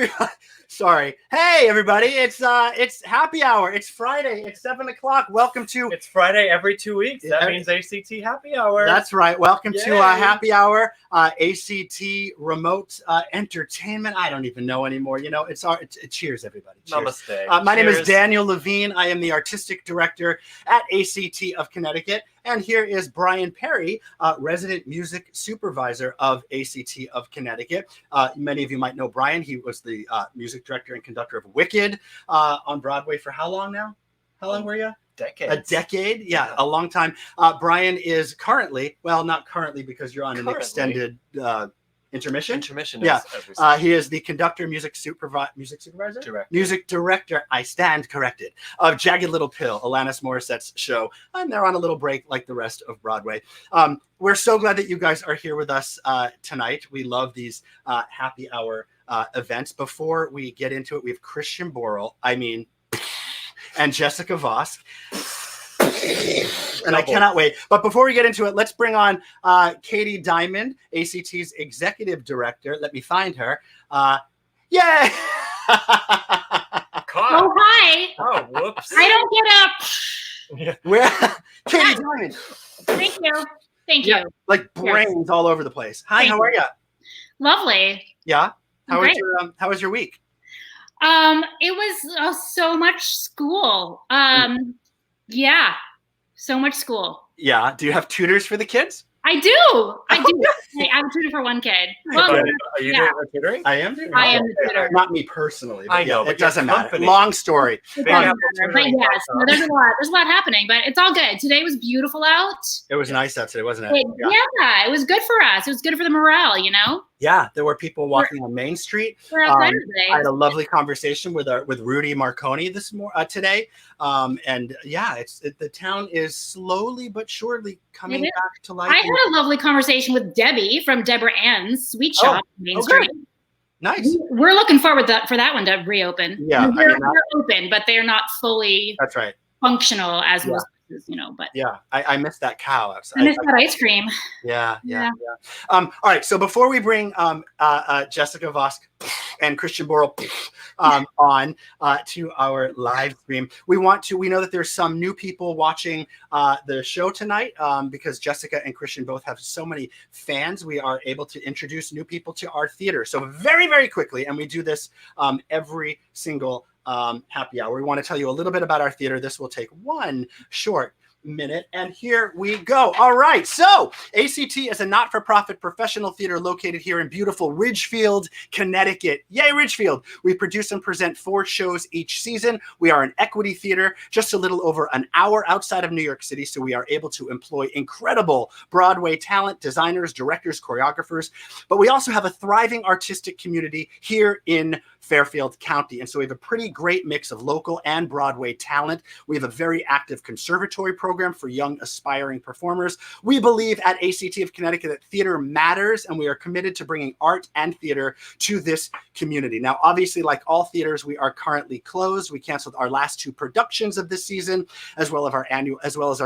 everybody. Sorry. Hey, everybody. It's happy hour. It's Friday. It's 7 o'clock. Welcome to. It's Friday every 2 weeks. That means A.C.T. happy hour. That's right. Welcome Yay. to happy hour. A.C.T. remote entertainment. I don't even know anymore. You know, cheers, everybody. Cheers. Namaste. My name is Daniel Levine. I am the artistic director at A.C.T. of Connecticut. And here is Bryan Perri, resident music supervisor of A.C.T. of Connecticut. Many of you might know Bryan. He was the music director and conductor of Wicked on Broadway for how long now? How long were you? Decades. A decade? Yeah, a long time. Bryan is currently, well, not currently because you're on an extended intermission. Yeah. He is the conductor, music supervisor? Director. Music director, I stand corrected, of Jagged Little Pill, Alanis Morissette's show. And they're on a little break like the rest of Broadway. We're so glad that you guys are here with us tonight. We love these happy hour events. Before we get into it, we have Christian Borle, and Jessica Vosk. And I cannot wait. But before we get into it, let's bring on Katie Diamond, ACT's executive director. Let me find her. Yay! Oh, hi. Oh, whoops. I don't get up. Where Katie Diamond. Thank you. Thank you. Like brains all over the place. Hi, how are you? Lovely. Yeah. How Great. was your week? It was so much school. Yeah, so much school. Yeah. Do you have tutors for the kids? I do. I have a tutor for one kid. Well, Are you doing the tutoring? I am tutoring. I am the tutor. Not me personally. But I know, yeah, but it doesn't your matter. company. Long story. It doesn't matter, but yes, no, there's a lot happening, but it's all good. Today was beautiful out. It was nice out today, wasn't it? Yeah, it was good for us. It was good for the morale, you know? Yeah, there were people walking on Main Street. We're outside today. I had a lovely conversation with Rudy Marconi today, and yeah, the town is slowly but surely coming back to life. I had a lovely conversation with Debbie from Deborah Ann's Sweet Shop Main Street. Nice. We're looking forward for that one to reopen. Yeah, they're open, but they're not fully that's right functional as most places, you know. But yeah, I missed that cow outside. I missed that ice cream. Yeah. All right, so before we bring Jessica Vosk and Christian Borle on to our live stream, we know that there's some new people watching the show tonight because Jessica and Christian both have so many fans. We are able to introduce new people to our theater. So very, very quickly, and we do this every single happy hour. We want to tell you a little bit about our theater. This will take one short minute, and here we go. All right, so ACT is a not-for-profit professional theater located here in beautiful Ridgefield, Connecticut. Yay, Ridgefield! We produce and present 4 shows each season. We are an equity theater, just a little over an hour outside of New York City, so we are able to employ incredible Broadway talent, designers, directors, choreographers, but we also have a thriving artistic community here in Fairfield County, and so we have a pretty great mix of local and Broadway talent. We have a very active conservatory program for young aspiring performers. We believe at ACT of Connecticut that theater matters, and we are committed to bringing art and theater to this community. Now, obviously, like all theaters, we are currently closed. We canceled our last 2 productions of this season, as well as our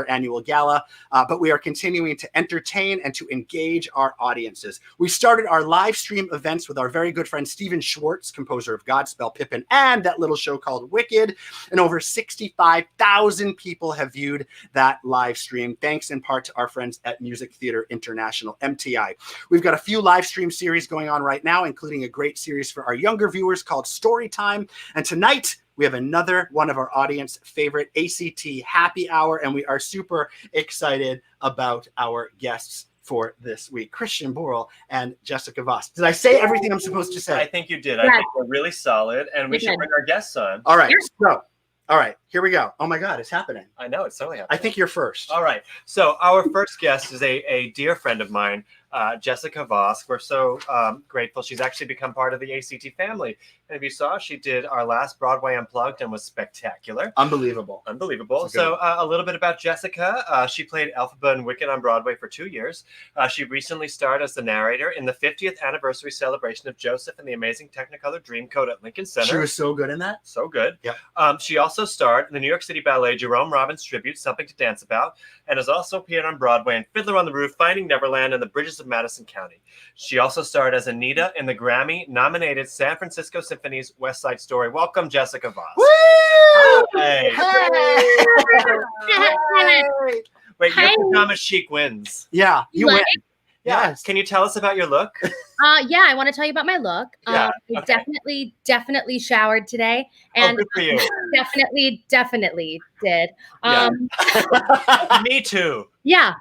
annual gala, but we are continuing to entertain and to engage our audiences. We started our live stream events with our very good friend Stephen Schwartz, composer of Godspell, Pippin, and that little show called Wicked, and over 65,000 people have viewed that live stream, thanks in part to our friends at Music Theater International, MTI. We've got a few live stream series going on right now, including a great series for our younger viewers called Storytime, and tonight we have another one of our audience favorite, ACT Happy Hour, and we are super excited about our guests for this week, Christian Borle and Jessica Vosk. Did I say everything I'm supposed to say? I think you did. I think we're really solid, and we should bring our guests on. All right, so, all right, here we go. Oh my God, it's happening. I know, it's totally happening. I think you're first. All right, so our first guest is a dear friend of mine, Jessica Vosk. We're so grateful. She's actually become part of the ACT family. And if you saw, she did our last Broadway Unplugged and was spectacular. Unbelievable. So a little bit about Jessica. She played Elphaba in Wicked on Broadway for 2 years. She recently starred as the narrator in the 50th anniversary celebration of Joseph and the Amazing Technicolor Dreamcoat at Lincoln Center. She was so good in that. So good. Yeah. She also starred in the New York City Ballet Jerome Robbins tribute, Something to Dance About, and has also appeared on Broadway in Fiddler on the Roof, Finding Neverland, and The Bridges of Madison County. She also starred as Anita in the Grammy-nominated San Francisco Symphony's West Side Story. Welcome, Jessica Vosk. Woo! Hey. Wait, your pajama chic wins. Yeah, you win. Yeah. Yes. Can you tell us about your look? Yeah, I want to tell you about my look. Yeah, I definitely showered today, and good for you. definitely did. Me too. Yeah.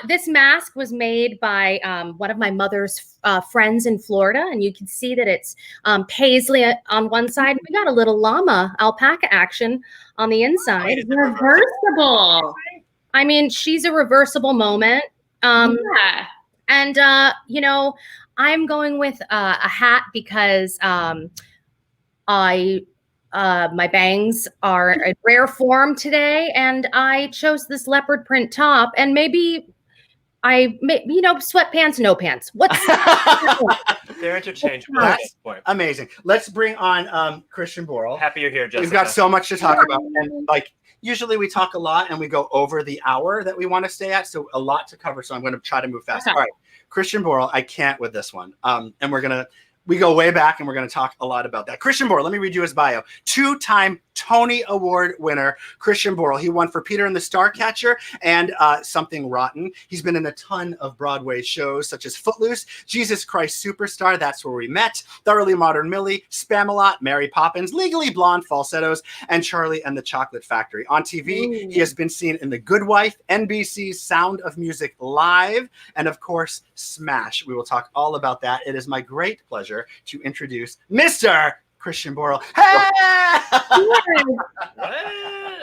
This mask was made by one of my mother's friends in Florida, and you can see that it's paisley on one side. We got a little llama alpaca action on the inside. Wait, is it Reversible. I mean, she's a reversible moment. Yeah. And I'm going with a hat because my bangs are a rare form today, and I chose this leopard print top, and maybe sweatpants, no pants. What's They're interchangeable at this point. Amazing. Let's bring on Christian Borle. Happy you're here, Jessica. We've got so much to talk about, and usually we talk a lot and we go over the hour that we want to stay at, so a lot to cover. So I'm going to try to move fast. Okay. All right, Christian Borle, I can't with this one. And we go way back, and we're going to talk a lot about that. Christian Borle, let me read you his bio. 2-time Tony Award winner, Christian Borle. He won for Peter and the Starcatcher and Something Rotten. He's been in a ton of Broadway shows such as Footloose, Jesus Christ Superstar, That's Where We Met, Thoroughly Modern Millie, Spamalot, Mary Poppins, Legally Blonde, Falsettos, and Charlie and the Chocolate Factory. On TV, he has been seen in The Good Wife, NBC's Sound of Music Live, and of course, Smash. We will talk all about that. It is my great pleasure to introduce Mr. Christian Borle. Hey!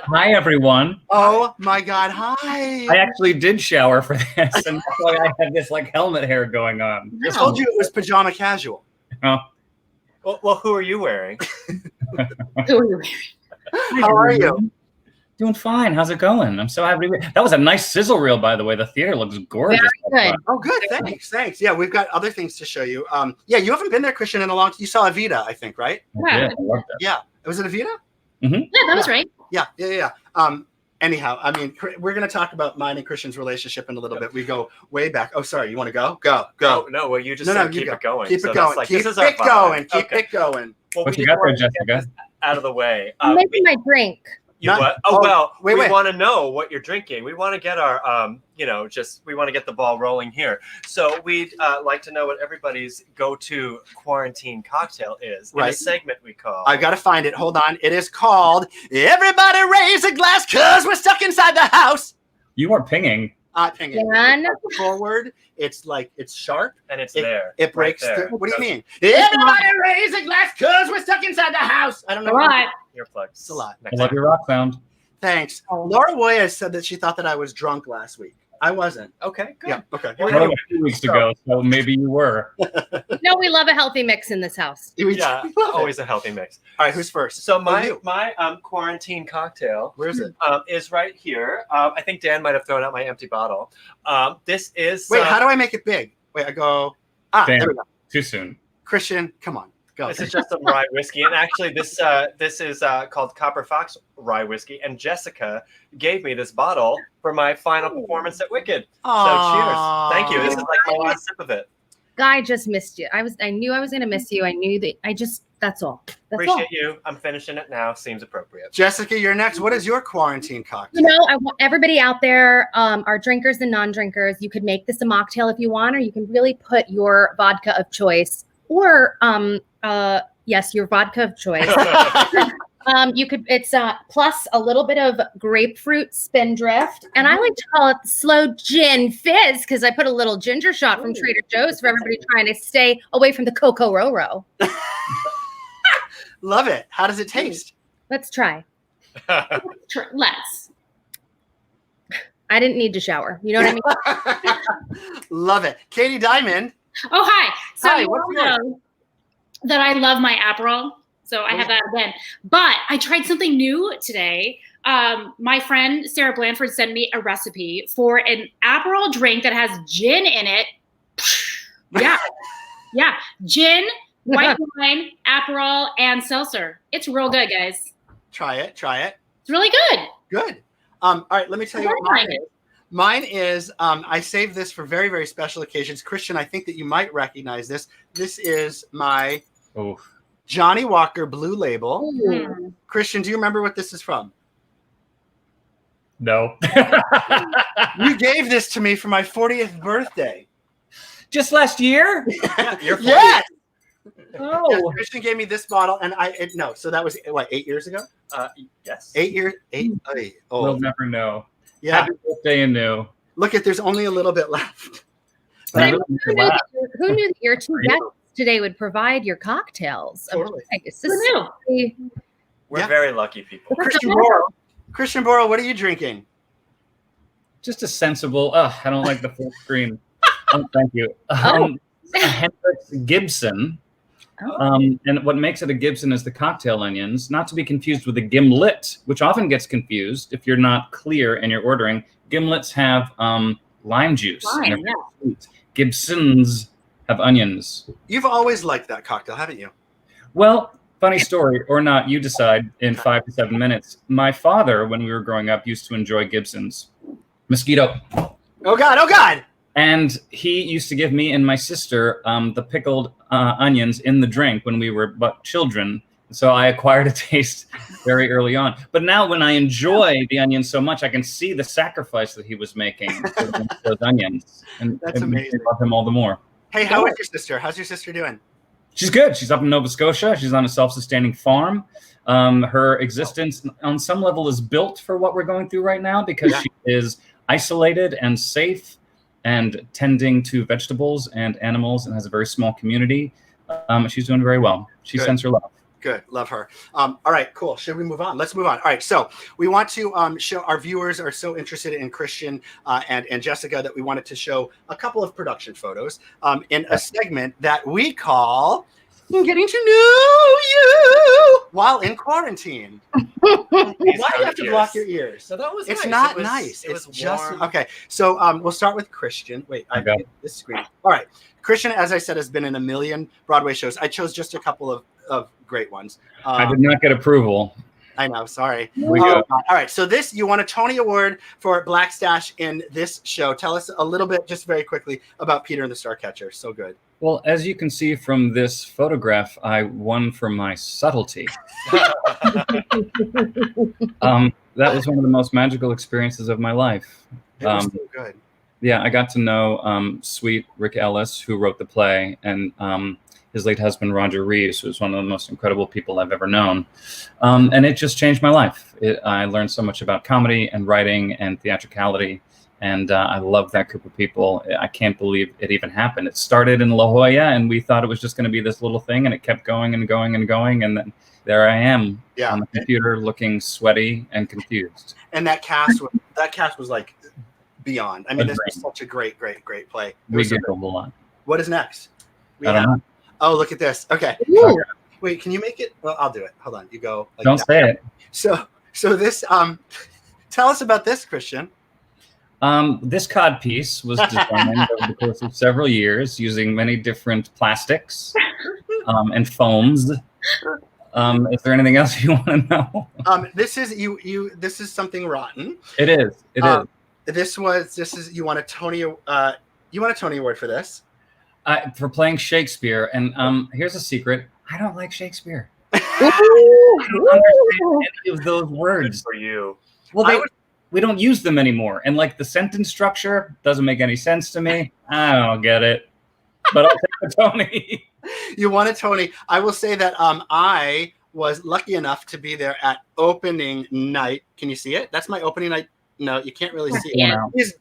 Hi, everyone. Oh my God! Hi. I actually did shower for this, and that's why I had this helmet hair going on. I told you it was pajama casual. Oh. Well, who are you wearing? Who are you wearing? How are you? Doing fine. How's it going? I'm so happy to be here. That was a nice sizzle reel, by the way. The theater looks gorgeous. Very good. Oh, good. Thanks. Yeah, we've got other things to show you. Yeah, you haven't been there, Christian, in a long time. You saw Evita, I think, right? Yeah, I love that. Yeah. Was it Evita? Mm-hmm. Yeah, that was right. Yeah. Anyhow, I mean, we're going to talk about mine and Christian's relationship in a little bit. We go way back. Oh, sorry. You want to go? Go. Oh, no, well, you just said keep it going. Keep so it going. that's like, Keep this is our it going. vibe. Keep it going. Well, What we you just got there, wanted to get Jessica? this out of the way. I'm making my drink. You Not- what? oh, Well, wait. we want to know what you're drinking. We want to get our, we want to get the ball rolling here. So we'd like to know what everybody's go-to quarantine cocktail is in a Right. segment we call. I got to find it. Hold on. It is called Everybody Raise a Glass because we're stuck inside the house. You are pinging. Hang it. Dan? Forward. It's sharp. and it's It- there. It breaks right there. through. What do you mean? Everybody raise a glass because we're stuck inside the house. I don't know. All right. Earplugs. It's a lot. I love your rock sound. Thanks. Laura Woya said that she thought that I was drunk last week. I wasn't. Okay, good. Yeah. Okay. Well, I wrote anyway, a few weeks ago, so maybe you were. No, we love a healthy mix in this house. Yeah, always a healthy mix. All right. Who's first? So you. my quarantine cocktail Where is it? is right here. I think Dan might have thrown out my empty bottle. This is. Wait. How do I make it big? Wait. I go. Damn. There we go. Too soon. Christian, come on. Go. This is just some rye whiskey, and actually, this is called Copper Fox rye whiskey. And Jessica gave me this bottle for my final performance at Wicked. So cheers! Thank you. This is like my last sip of it. Guy, just missed you. I knew I was gonna miss you. I knew that. That's all. That's all. Appreciate you. I'm finishing it now. Seems appropriate. Jessica, you're next. What is your quarantine cocktail? You know, I want everybody out there, our drinkers and non-drinkers, you could make this a mocktail if you want, or you can really put your vodka of choice, or yes, your vodka of choice. It's plus a little bit of grapefruit spindrift, and I like to call it the slow gin fizz because I put a little ginger shot from Trader Joe's for everybody trying to stay away from the Coco Roro. Love it. How does it taste? Let's try. Let's. I didn't need to shower. You know what I mean? Love it. Katie Diamond. Oh, hi. So Hi, you what's all yours? know that I love my Aperol. So I have that again. But I tried something new today. My friend Sarah Blanford sent me a recipe for an Aperol drink that has gin in it. Yeah. Gin, white wine, Aperol, and seltzer. It's real good, guys. Try it. It's really good. Good. All right, let me tell you what mine is. Mine is, I saved this for very, very special occasions. Christian, I think that you might recognize this. This is my Johnny Walker Blue Label. Mm. Christian, do you remember what this is from? No. You gave this to me for my 40th birthday. Just last year? You're Yes! Oh. Yes, Christian gave me this bottle, and so that was, what, 8 years ago? Yes. 8 years? Oh. We'll never know. Yeah. Happy birthday, Anu. Look, there's only a little bit left. But I who really knew that your two For you. guests today would provide your cocktails? of Totally. choice? Who knew? We're Yeah. very lucky people. Christian Borle, what are you drinking? Just a sensible. I don't like the full screen. Thank you. A Hendrix Gibson. And what makes it a Gibson is the cocktail onions, not to be confused with a gimlet, which often gets confused if you're not clear and you're ordering. Gimlets have lime juice. Lime, and they're sweet. Gibsons have onions. You've always liked that cocktail, haven't you? Well, funny story or not, you decide in 5 to 7 minutes. My father, when we were growing up, used to enjoy Gibsons. Mosquito. Oh, God. Oh, God. And he used to give me and my sister the pickled onions in the drink when we were but children. So I acquired a taste very early on. But now when I enjoy the onions so much, I can see the sacrifice that he was making for those onions. And That's it makes me amazing. love him all the more. Hey, how is your sister? How's your sister doing? She's good. She's up in Nova Scotia. She's on a self-sustaining farm. Her existence on some level is built for what we're going through right now because she is isolated and safe and tending to vegetables and animals and has a very small community. She's doing very well. She sends her love. Good. Love her. All right, cool. Should we move on? Let's move on. All right. So we want to show our viewers are so interested in Christian and Jessica that we wanted to show a couple of production photos in a segment that we call Getting to Know You while in quarantine. Why do you have to block your ears? So that was It's nice. not It was, nice. It was It's just warm. okay. So we'll start with Christian. Wait, I Okay. get this screen. All right. Christian, as I said, has been in a million Broadway shows. I chose just a couple of great ones. I did not get approval. I know. Sorry. We go. All right. So this, you won a Tony Award for Black Stash in this show. Tell us a little bit, just very quickly, about Peter and the Starcatcher. So good. Well, as you can see from this photograph, I won for my subtlety. That was one of the most magical experiences of my life. It was so good. Yeah, I got to know sweet Rick Ellis, who wrote the play, and his late husband, Roger Reeves, who was one of the most incredible people I've ever known. And it just changed my life. I learned so much about comedy and writing and theatricality. And I love that group of people. I can't believe it even happened. It started in La Jolla, and we thought it was just going to be this little thing, and it kept going and going and going. And then there I am on the computer looking sweaty and confused. And that cast was like beyond. I mean, this was such a great play. We giggled a lot. What is next? I don't know. Oh, look at this. Okay. Ooh. Wait, can you make it? Well, I'll do it. Hold on. You go. Like Don't that. say it. So this, tell us about this, Christian. This cod piece was designed over the course of several years using many different plastics and foams. Is there anything else you want to know? This is This is something rotten. It is. It is. You want a Tony Award for this? For playing Shakespeare. And here's a secret: I don't like Shakespeare. Ooh. I don't understand any of those words. For you. Well, we don't use them anymore. And like the sentence structure doesn't make any sense to me. I don't get it. But I'll take the Tony. You won a Tony. I will say that I was lucky enough to be there at opening night. Can you see it? That's my opening night. No, you can't really see it. These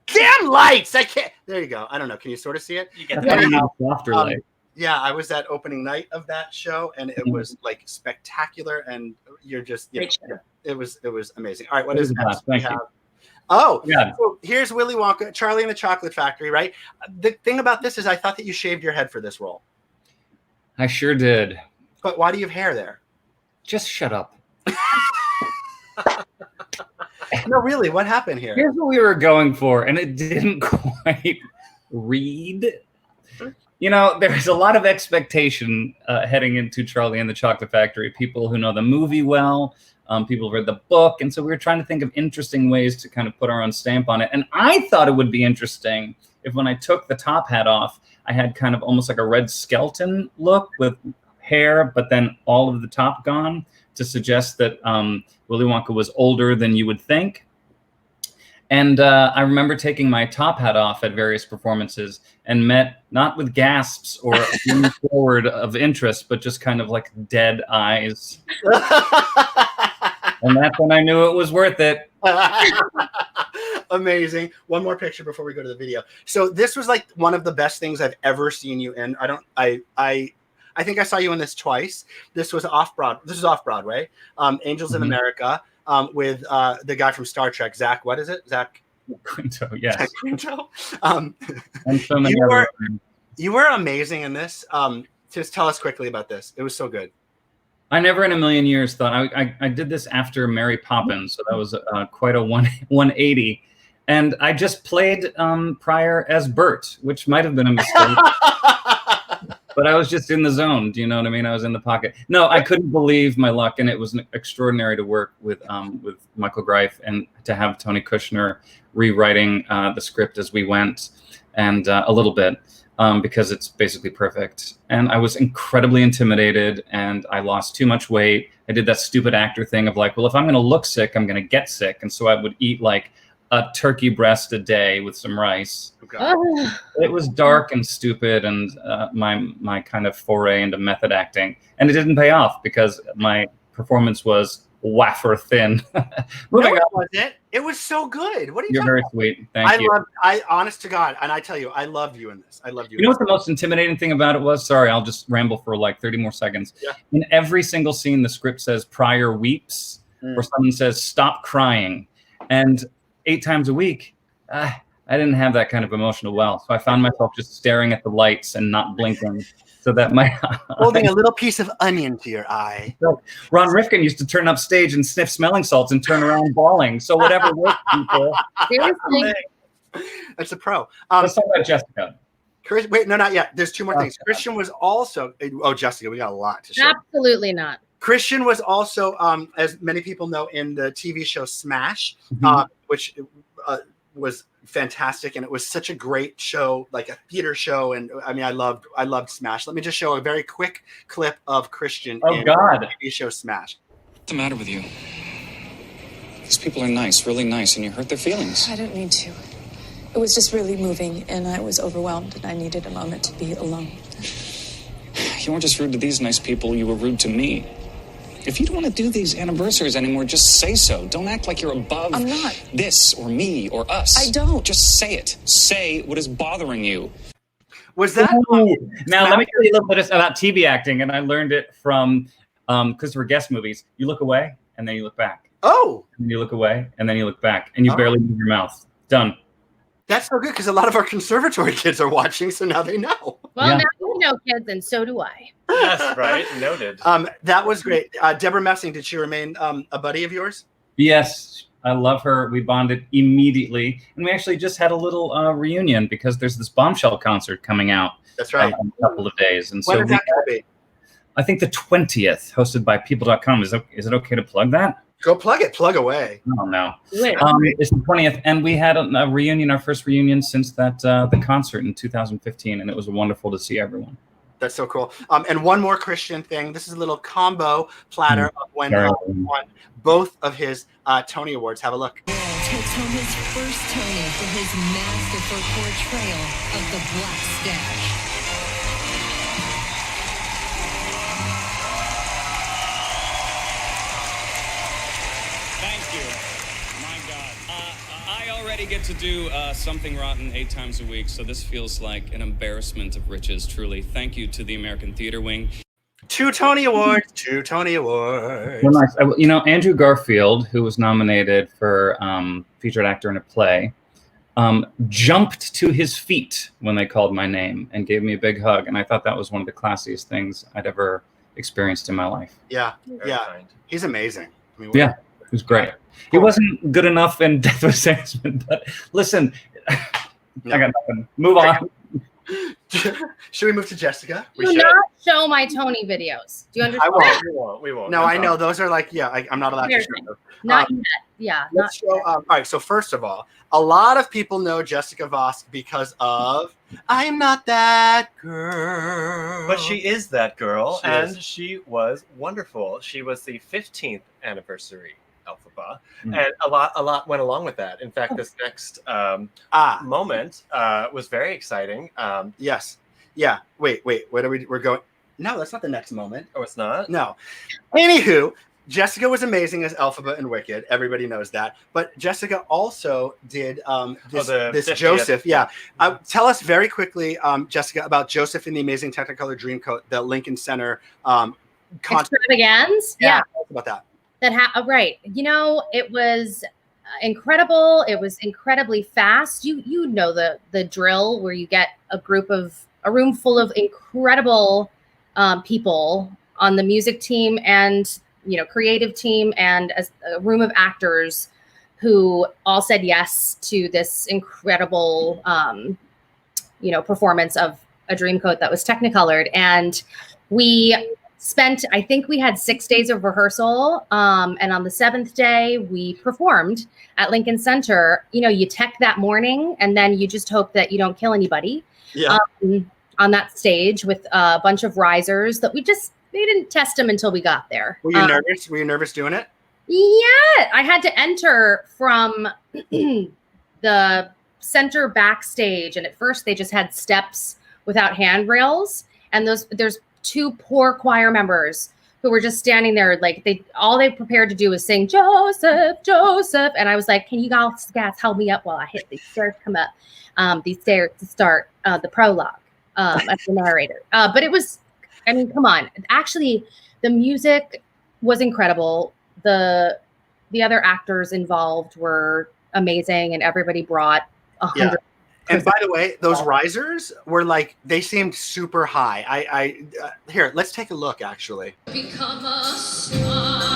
damn lights. I can't. There you go. I don't know. Can you sort of see it? You get That's not softer light. Yeah, I was at opening night of that show, and it was like spectacular. And you're just, it was amazing. All right, what is next? Thank you. Oh, yeah. So here's Willy Wonka, Charlie and the Chocolate Factory, right? The thing about this is I thought that you shaved your head for this role. I sure did. But why do you have hair there? Just shut up. No, really, what happened here? Here's what we were going for, and it didn't quite read. You know, there's a lot of expectation heading into Charlie and the Chocolate Factory. People who know the movie well, People read the book. And so we were trying to think of interesting ways to kind of put our own stamp on it. And I thought it would be interesting if when I took the top hat off, I had kind of almost like a Red Skelton look with hair, but then all of the top gone to suggest that Willy Wonka was older than you would think. And I remember taking my top hat off at various performances and met not with gasps or leaning forward of interest, but just kind of like dead eyes. And that's when I knew it was worth it. Amazing. One more picture before we go to the video. So this was like one of the best things I've ever seen you in. I think I saw you in this twice. This was off Broadway. Angels in America. With the guy from Star Trek, Zach. What is it? Zach Quinto. Yes. Zach Quinto. And so many you were amazing in this. Just tell us quickly about this. It was so good. I never in a million years thought I did this after Mary Poppins, so that was quite a 180. And I just played Pryor as Bert, which might have been a mistake. But I was just in the zone. Do you know what I mean? I was in the pocket. No, I couldn't believe my luck, and it was extraordinary to work with Michael Greif and to have Tony Kushner rewriting the script as we went, and a little bit because it's basically perfect. And I was incredibly intimidated, and I lost too much weight. I did that stupid actor thing of like, well, if I'm going to look sick, I'm going to get sick, and so I would eat like a turkey breast a day with some rice. Oh. It was dark and stupid, and my kind of foray into method acting, and it didn't pay off because my performance was wafer thin. Moving on. It was so good. What are you? You're very sweet. Thank you. Honest to God, and I tell you, I loved you in this. I loved you. You know what the most intimidating thing about it was? Sorry, I'll just ramble for like 30 more seconds. Yeah. In every single scene, the script says Pryor weeps, or someone says stop crying, and 8 times a week, I didn't have that kind of emotional well. So I found myself just staring at the lights and not blinking so that my holding a little piece of onion to your eye. Ron Rifkin used to turn up stage and sniff smelling salts and turn around bawling. So whatever works, people. Seriously. That's a pro. Let's talk about Jessica. Wait, no, not yet. There's 2 more things. Christian was also, Jessica, we got a lot to show. Absolutely not. Christian was also, as many people know, in the TV show Smash, which was fantastic, and it was such a great show, like a theater show. And I mean, I loved Smash. Let me just show a very quick clip of Christian in the TV show Smash. What's the matter with you? These people are nice, really nice, and you hurt their feelings. I didn't mean to. It was just really moving, and I was overwhelmed, and I needed a moment to be alone. You weren't just rude to these nice people, you were rude to me. If you don't want to do these anniversaries anymore, just say so. Don't act like you're above I'm not. This or me or us. I don't. Just say it. Say what is bothering you. Was that? Now, let me tell you a little bit about TV acting, and I learned it from Christopher Guest movies. You look away, and then you look back. Oh. And you look away, and then you look back, and you barely move your mouth. Done. That's so good because a lot of our conservatory kids are watching, so now they know. Well, now you know, kids, and so do I. Yes, right. Noted. That was great. Deborah Messing, did she remain a buddy of yours? Yes, I love her. We bonded immediately, and we actually just had a little reunion because there's this Bombshell concert coming out. That's right. In a couple of days, and when so is that going to be? I think the 20th, hosted by People.com. Is it okay to plug that? Go plug it. Plug away. Oh, no. It's the 20th, and we had a reunion, our first reunion since that the concert in 2015, and it was wonderful to see everyone. That's so cool. And one more Christian thing. This is a little combo platter of when he won both of his Tony Awards. Have a look. Takes home his first Tony for his masterful portrayal of the Black Stash. Get to do something rotten 8 times a week, so this feels like an embarrassment of riches, truly. Thank you to the American Theater Wing. 2 Tony Awards. 2 Tony Awards. Well, nice. You know, Andrew Garfield, who was nominated for featured actor in a play, jumped to his feet when they called my name and gave me a big hug, and I thought that was one of the classiest things I'd ever experienced in my life. Yeah, Very kind. He's amazing. I mean, yeah, it was great. He wasn't good enough in Death of a Salesman, but listen, I got nothing. Move on. Should we move to Jessica? We Do should. not show my Tony videos. Do you understand? We won't. No, I know those are like, yeah, I'm not allowed to show them. Not yet. Yeah. Let's show. All right. So first of all, a lot of people know Jessica Vosk because of "I'm Not That Girl," But she is that girl, She and is. she was wonderful. She was the 15th anniversary Elphaba, Mm. and a lot went along with that. In fact, this next moment was very exciting. Yes. Yeah. Wait. What are we? We're going. No, that's not the next moment. Oh, it's not. No. Anywho, Jessica was amazing as Elphaba and Wicked. Everybody knows that. But Jessica also did this the 50th. Joseph. Yeah. Tell us very quickly, Jessica, about Joseph in the Amazing Technicolor Dreamcoat, the Lincoln Center concert. Extravagance. Yeah. Tell us about that. Right. You know, it was incredible. It was incredibly fast. You know the drill where you get a room full of incredible people on the music team and creative team and a room of actors who all said yes to this incredible performance of a Dreamcoat that was technicolored. And we I think we had 6 days of rehearsal. And on the 7th day, we performed at Lincoln Center. You tech that morning, and then you just hope that you don't kill anybody on that stage with a bunch of risers that we didn't test them until we got there. Were you nervous? Were you nervous doing it? Yeah, I had to enter from the center backstage, and at first they just had steps without handrails, and there's 2 poor choir members who were just standing there like all they prepared to do was sing Joseph, Joseph, and I was like, can you guys help me up while I hit these stairs, come up these stairs to start the prologue as the narrator. But it was, I mean, come on, actually the music was incredible. The other actors involved were amazing, and everybody brought 100. And by the way, those risers were like, they seemed super high. Here, let's take a look, actually. Become a star.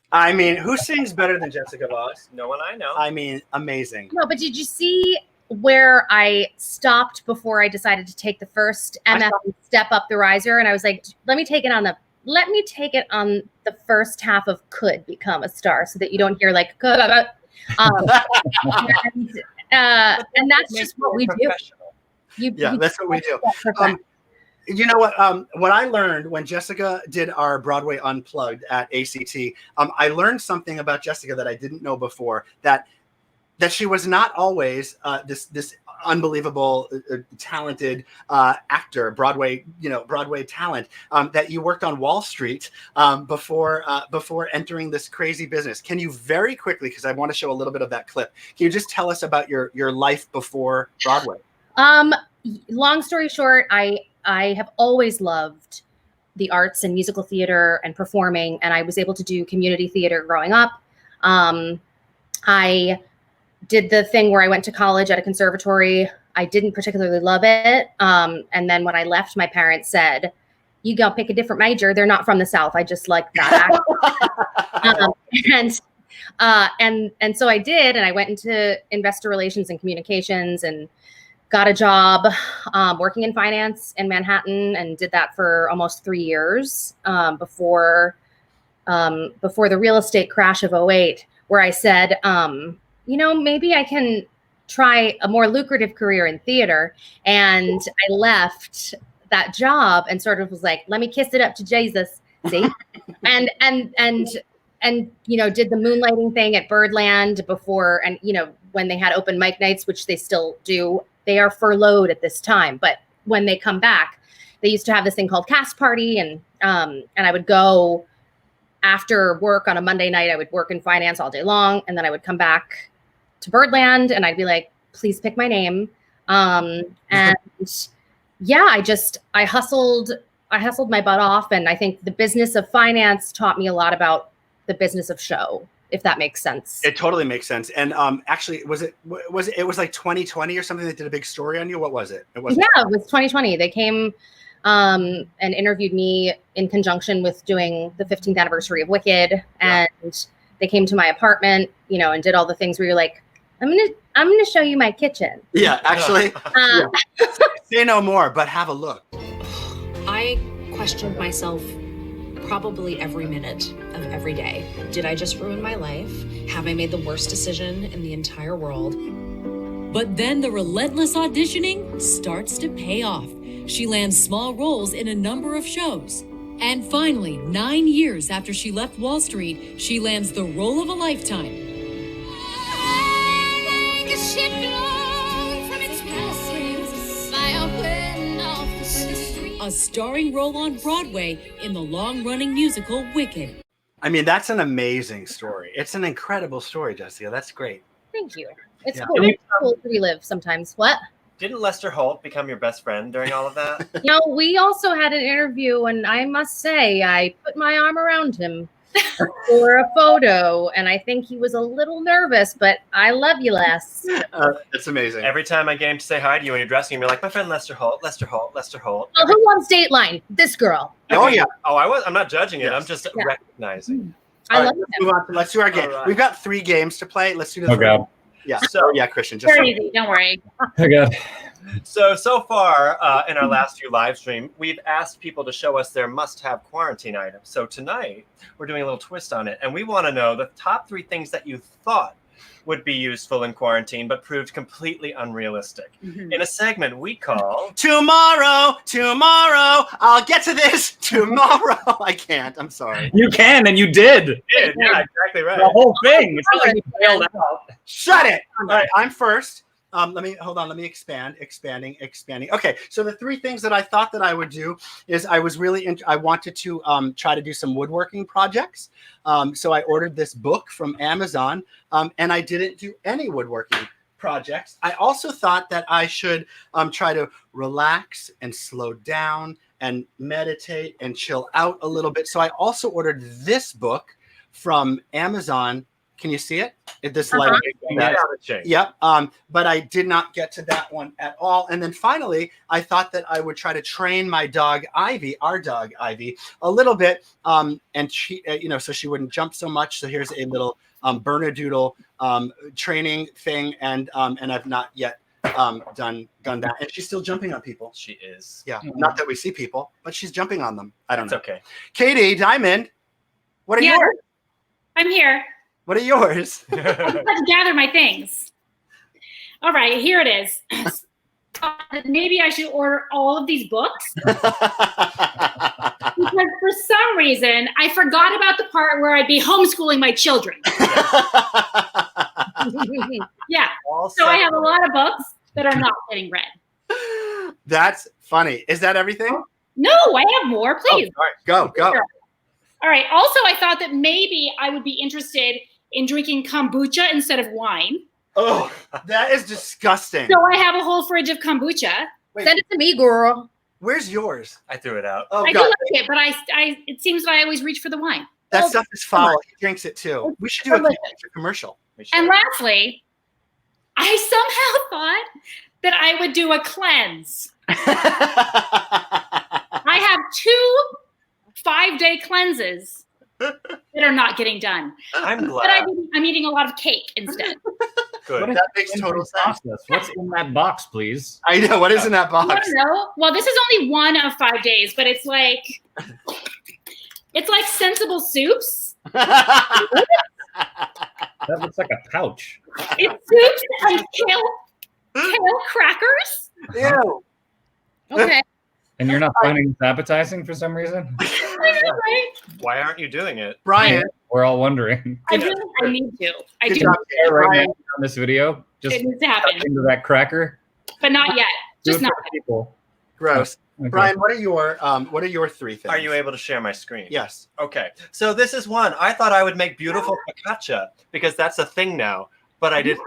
I mean, who sings better than Jessica Vosk? No one I know. I mean, amazing. No, but did you see where I stopped before I decided to take the first MF and step up the riser? And I was like, let me take it on the first half of Could Become a Star, so that you don't hear like and that's just what we do. That's what we do. You know what I learned when Jessica did our Broadway Unplugged at A.C.T. I learned something about Jessica that I didn't know before, that she was not always this unbelievable talented actor, Broadway talent, that you worked on Wall Street before entering this crazy business. Can you very quickly, because I want to show a little bit of that clip, can you just tell us about your life before Broadway? Long story short, I have always loved the arts and musical theater and performing, and I was able to do community theater growing up. I did the thing where I went to college at a conservatory. I didn't particularly love it. And then when I left, my parents said, you go pick a different major. They're not from the South. I just like that. And so I did, and I went into investor relations and communications and got a job working in finance in Manhattan, and did that for almost 3 years before the real estate crash of 2008, where I said, maybe I can try a more lucrative career in theater. And I left that job and sort of was like, let me kiss it up to Jesus. See? and did the moonlighting thing at Birdland before, and when they had open mic nights, which they still do. They are furloughed at this time, but when they come back, they used to have this thing called Cast Party, and I would go after work on a Monday night. I would work in finance all day long, and then I would come back to Birdland, and I'd be like, "Please pick my name," and I hustled my butt off, and I think the business of finance taught me a lot about the business of show, if that makes sense. It totally makes sense. And actually, was it like 2020 or something that did a big story on you? What was it? It was 2020. They came and interviewed me in conjunction with doing the 15th anniversary of Wicked, and they came to my apartment, and did all the things where you're like, I'm gonna show you my kitchen. Yeah, actually. Say no more, but have a look. I questioned myself probably every minute of every day. Did I just ruin my life? Have I made the worst decision in the entire world? But then the relentless auditioning starts to pay off. She lands small roles in a number of shows. And finally, 9 years after she left Wall Street, she lands the role of a lifetime. A starring role on Broadway in the long-running musical Wicked. I mean, that's an amazing story. It's an incredible story, Jessica. That's great. Thank you. It's cool. It's cool to relive sometimes. What? Didn't Lester Holt become your best friend during all of that? We also had an interview, and I must say, I put my arm around him for a photo, and I think he was a little nervous, but I love you, Les. It's amazing. Every time I get him to say hi to you when you're dressing him, you're like, my friend Lester Holt, Lester Holt, Lester Holt. Oh, who wants Dateline? This girl. Oh, yeah. Oh, I'm not judging it. I'm just recognizing. I love let's move on. Let's do our game. Right. We've got 3 games to play. Let's do this. Oh, God. Yeah. So, Christian. Just Very easy. Don't worry. Oh, God. So far in our last few live stream, we've asked people to show us their must-have quarantine items. So tonight, we're doing a little twist on it, and we want to know the top 3 things that you thought would be useful in quarantine, but proved completely unrealistic. Mm-hmm. In a segment we call Tomorrow, I'll get to this tomorrow. I can't. I'm sorry. You can, and you did. Yeah, exactly right. The whole thing. It's not like you failed out. Shut it. All right, I'm first. Let me expanding. Okay, so the 3 things that I thought that I would do is I wanted to try to do some woodworking projects. So I ordered this book from Amazon, and I didn't do any woodworking projects. I also thought that I should try to relax and slow down and meditate and chill out a little bit. So I also ordered this book from Amazon. Can you see it? This light. Yep. But I did not get to that one at all. And then finally, I thought that I would try to train my dog Ivy, our dog Ivy, a little bit, and she, so she wouldn't jump so much. So here's a little Bernedoodle training thing, and I've not yet done that. And she's still jumping on people. She is. Yeah. Not that we see people, but she's jumping on them. I don't know. It's okay. Katie, Diamond, what are yours? I'm here. What are yours? I just have to gather my things. All right, here it is. Maybe I should order all of these books because for some reason I forgot about the part where I'd be homeschooling my children. Yeah, so I have a lot of books that are not getting read. That's funny. Is that everything? No, I have more. Please. Oh, all right, go. All right. Also, I thought that maybe I would be interested in drinking kombucha instead of wine. Oh, that is disgusting. So I have a whole fridge of kombucha. Wait, Send it to me, girl. where's yours? I threw it out. Oh, I do God. like it, but it seems that I always reach for the wine. That stuff is foul. He drinks it too. We should do a commercial. And lastly, I somehow thought that I would do a cleanse. I have 2 5-day cleanses that are not getting done. I'm But glad. I'm eating a lot of cake instead. Good. That makes total sense. What's in that box, please? I know. What is in that I box? don't know. Well, this is only 1 of 5 days, but it's like sensible soups. That looks like a pouch. It's soups and kale crackers. Ew. Okay. And you're not finding this appetizing for some reason? I know, right? Why aren't you doing it? Brian. We're all wondering. I need to. I Good do. job, Katie. Right Brian. now on this video, just It needs to happen, into that cracker. but not yet. Do Just it for not the people. Gross. Okay. Brian, what are your 3 things? Are you able to share my screen? Yes. Okay. So this is one. I thought I would make beautiful focaccia because that's a thing now, but I didn't.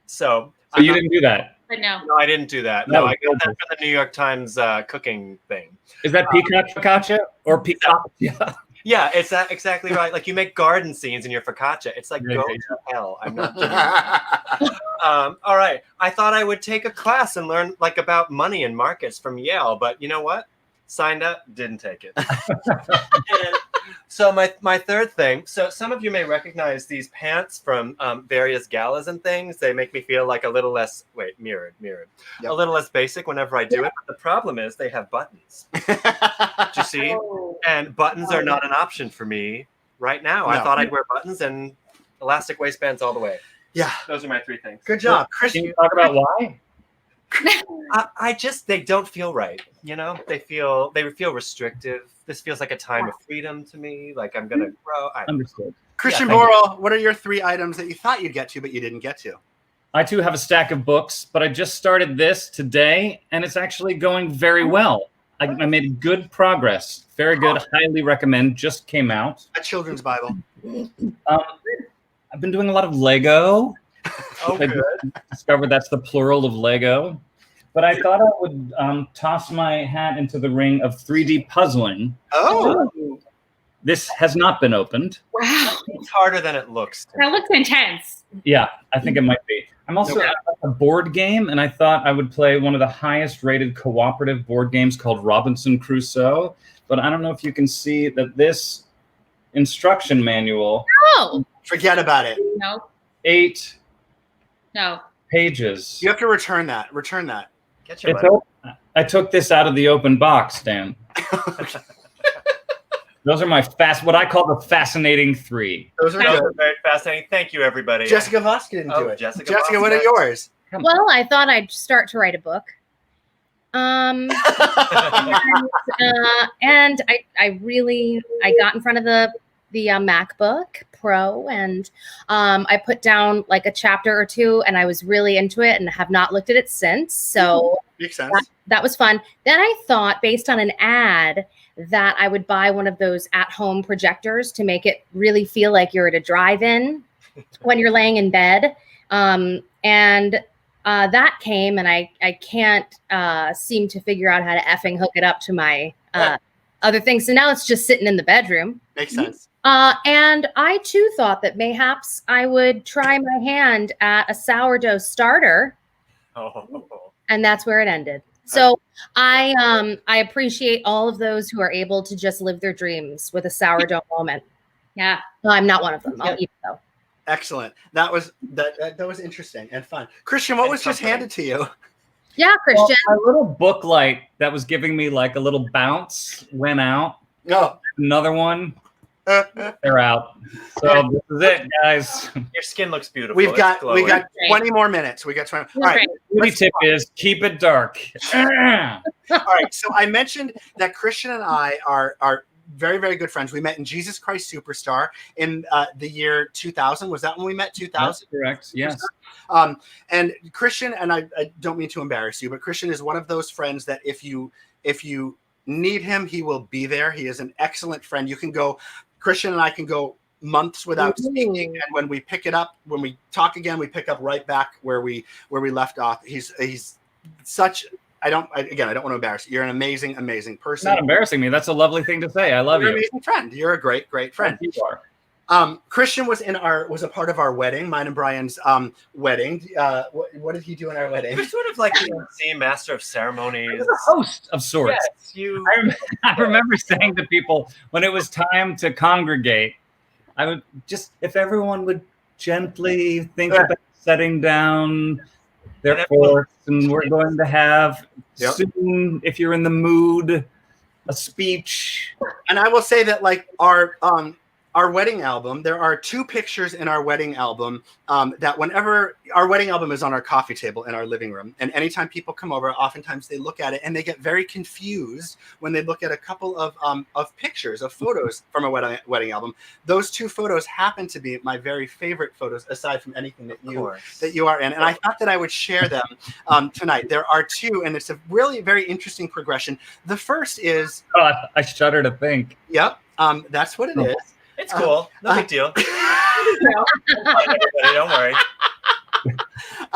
So So you didn't do that? But no. No, I didn't do that. No, I got that from the New York Times cooking thing. Is that peacock focaccia or peacock? Yeah. Yeah, it's that exactly right. Like you make garden scenes in your focaccia. It's like go to hell. I'm not doing it. All right. I thought I would take a class and learn like about money and markets from Yale, but you know what? Signed up, didn't take it. So my third thing. So some of you may recognize these pants from various galas and things. They make me feel like a little less mirrored, Yep. a little less basic whenever I do it. But the problem is they have buttons. Do you see? Oh. And buttons are not an option for me right now. No. I thought I'd wear buttons and elastic waistbands all the way. Yeah. Those are my three things. Good job, Can Christian. you talk about why? They don't feel right. You know, they feel restrictive. This feels like a time of freedom to me. Like I'm gonna grow. Understood. Christian Yeah, thank Borle, what are your 3 items that you thought you'd get to, but you didn't get to? I too have a stack of books, but I just started this today, and it's actually going very well. I made good progress. Very good. Highly recommend. Just came out. A children's Bible. I've been doing a lot of Lego. Oh, I good. discovered that's the plural of Lego. But I thought I would toss my hat into the ring of 3D puzzling. Oh. This has not been opened. Wow. It's harder than it looks. That looks intense. Yeah, I think it might be. I'm also Okay. at a board game, and I thought I would play one of the highest rated cooperative board games called Robinson Crusoe. But I don't know if you can see that this instruction manual, Oh, Forget about it. No. 8 No. pages. You have to return that. Return that. Get your It's money. I took this out of the open box, Dan. Those are my what I call the fascinating 3. Those are Those good. are very fascinating. Thank you, everybody. Jessica Vosk didn't do Oh, it. Jessica Jessica, Vosk, what are yes. yours? well, I thought I'd start to write a book. And I got in front of the MacBook Pro, and I put down like a chapter or 2, and I was really into it and have not looked at it since. So Makes sense. that was fun. Then I thought, based on an ad, that I would buy one of those at-home projectors to make it really feel like you're at a drive-in when you're laying in bed. That came, and I can't seem to figure out how to effing hook it up to my other things. So now it's just sitting in the bedroom. Makes sense. And I too thought that mayhaps I would try my hand at a sourdough starter, Oh. and that's where it ended. So I appreciate all of those who are able to just live their dreams with a sourdough moment. Yeah. Well, I'm not one of them. I'll eat it though. Excellent. That was interesting and fun. Christian, what was just handed to you? Yeah, Christian. Well, my little book light that was giving me like a little bounce went out. No. Another one. They're out. So this is it, guys. Your skin looks beautiful. We've It's got glowing. 20 more minutes. We got 20. All right. The tip is keep it dark. All right. So I mentioned that Christian and I are very, very good friends. We met in Jesus Christ Superstar in the year 2000. Was that when we met? 2000? That's correct. Yes. And Christian, and I don't mean to embarrass you, but Christian is one of those friends that if you need him, he will be there. He is an excellent friend. You can go, Christian and I can go months without speaking, and when we pick it up, when we talk again, we pick up right back where we left off. He's such. I don't want to embarrass you. You're an amazing person. Not embarrassing me. That's a lovely thing to say. I love You're you. an amazing friend. You're a great friend. You are. Christian was a part of our wedding, mine and Brian's wedding. What did he do in our wedding? You're sort of like the same master of ceremonies. A host of sorts. Yes, you. I remember saying to people when it was time to congregate, I would just, if everyone would gently think about setting down their forks, and we're going to have soon, if you're in the mood, a speech. And I will say that like our wedding album, there are 2 pictures in our wedding album that whenever our wedding album is on our coffee table in our living room, and anytime people come over, oftentimes they look at it and they get very confused when they look at a couple of pictures, of photos from a wedding album. Those 2 photos happen to be my very favorite photos, aside from anything that you are in. And I thought that I would share them tonight. There are 2, and it's a really very interesting progression. The first is... Oh, I shudder to think. Yep, that's what it is. It's cool. No big deal. Everybody, don't worry.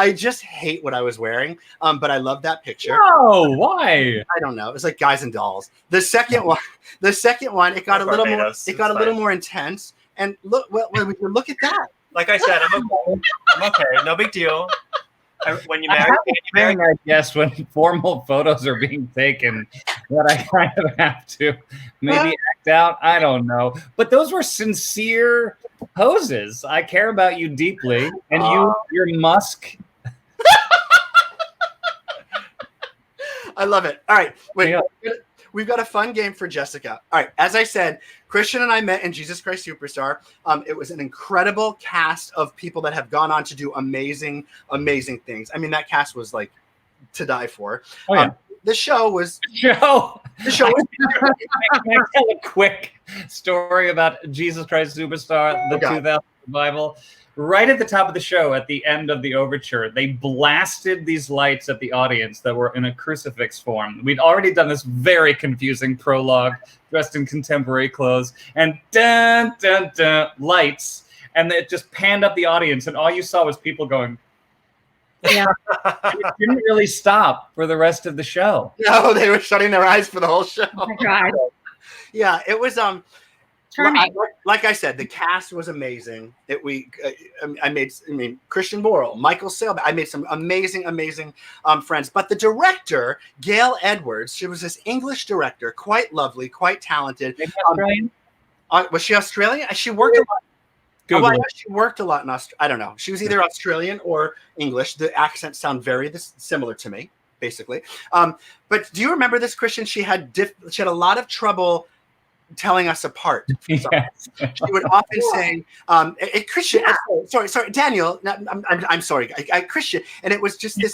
I just hate what I was wearing. But I love that picture. No, why? I don't know. It was like Guys and Dolls. The second one, it got a little more. Barbados. It got It's a little fine. more intense. And look at that. Like I said, I'm okay. I'm okay. No big deal. When you marry, I guess when formal photos are being taken, that I kind of have to maybe act out. I don't know, but those were sincere poses. I care about you deeply, and your Musk. I love it. All right, wait. Yeah. We've got a fun game for Jessica. All right, as I said, Christian and I met in Jesus Christ Superstar. It was an incredible cast of people that have gone on to do amazing, amazing things. I mean, that cast was like to die for. Oh, yeah. The show was. The show was. Can I tell a quick story about Jesus Christ Superstar, the 2000 revival? Right at the top of the show, at the end of the overture, they blasted these lights at the audience that were in a crucifix form. We'd already done this very confusing prologue, dressed in contemporary clothes, and dun, dun, dun, lights. And it just panned up the audience, and all you saw was people going, Yeah. it didn't really stop for the rest of the show. No, they were shutting their eyes for the whole show. Oh my God. Yeah, it was Charming. like I said, the cast was amazing. I made Christian Borle, Michael Sailback. I made some amazing friends. But the director, Gail Edwards, she was this English director, quite lovely, quite talented. Was she Australian? She worked a lot. Google. She worked a lot in Australia. I don't know. She was either Australian or English. The accents sound very similar to me, basically. But do you remember this, Christian? She had a lot of trouble telling us apart. Yes. She would often say, Christian, sorry, Daniel, I'm sorry, Christian. And it was just this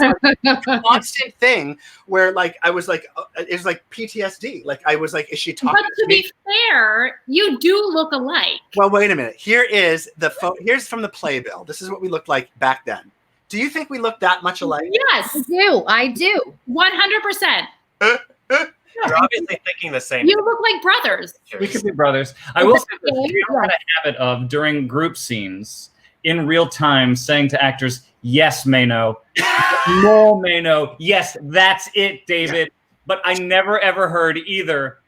constant thing where like, I was like, it was like PTSD. Like I was like, is she talking to me? be fair, you do look alike. Well, wait a minute. Here's from the playbill. This is what we looked like back then. Do you think we looked that much alike? Yes. I do. 100%. You're obviously thinking the same. You look like brothers. We could be brothers. I will say this. We had a habit of, during group scenes, in real time, saying to actors, yes, Mano. No, Mano. Yes, that's it, David. Yeah. But I never, ever heard either,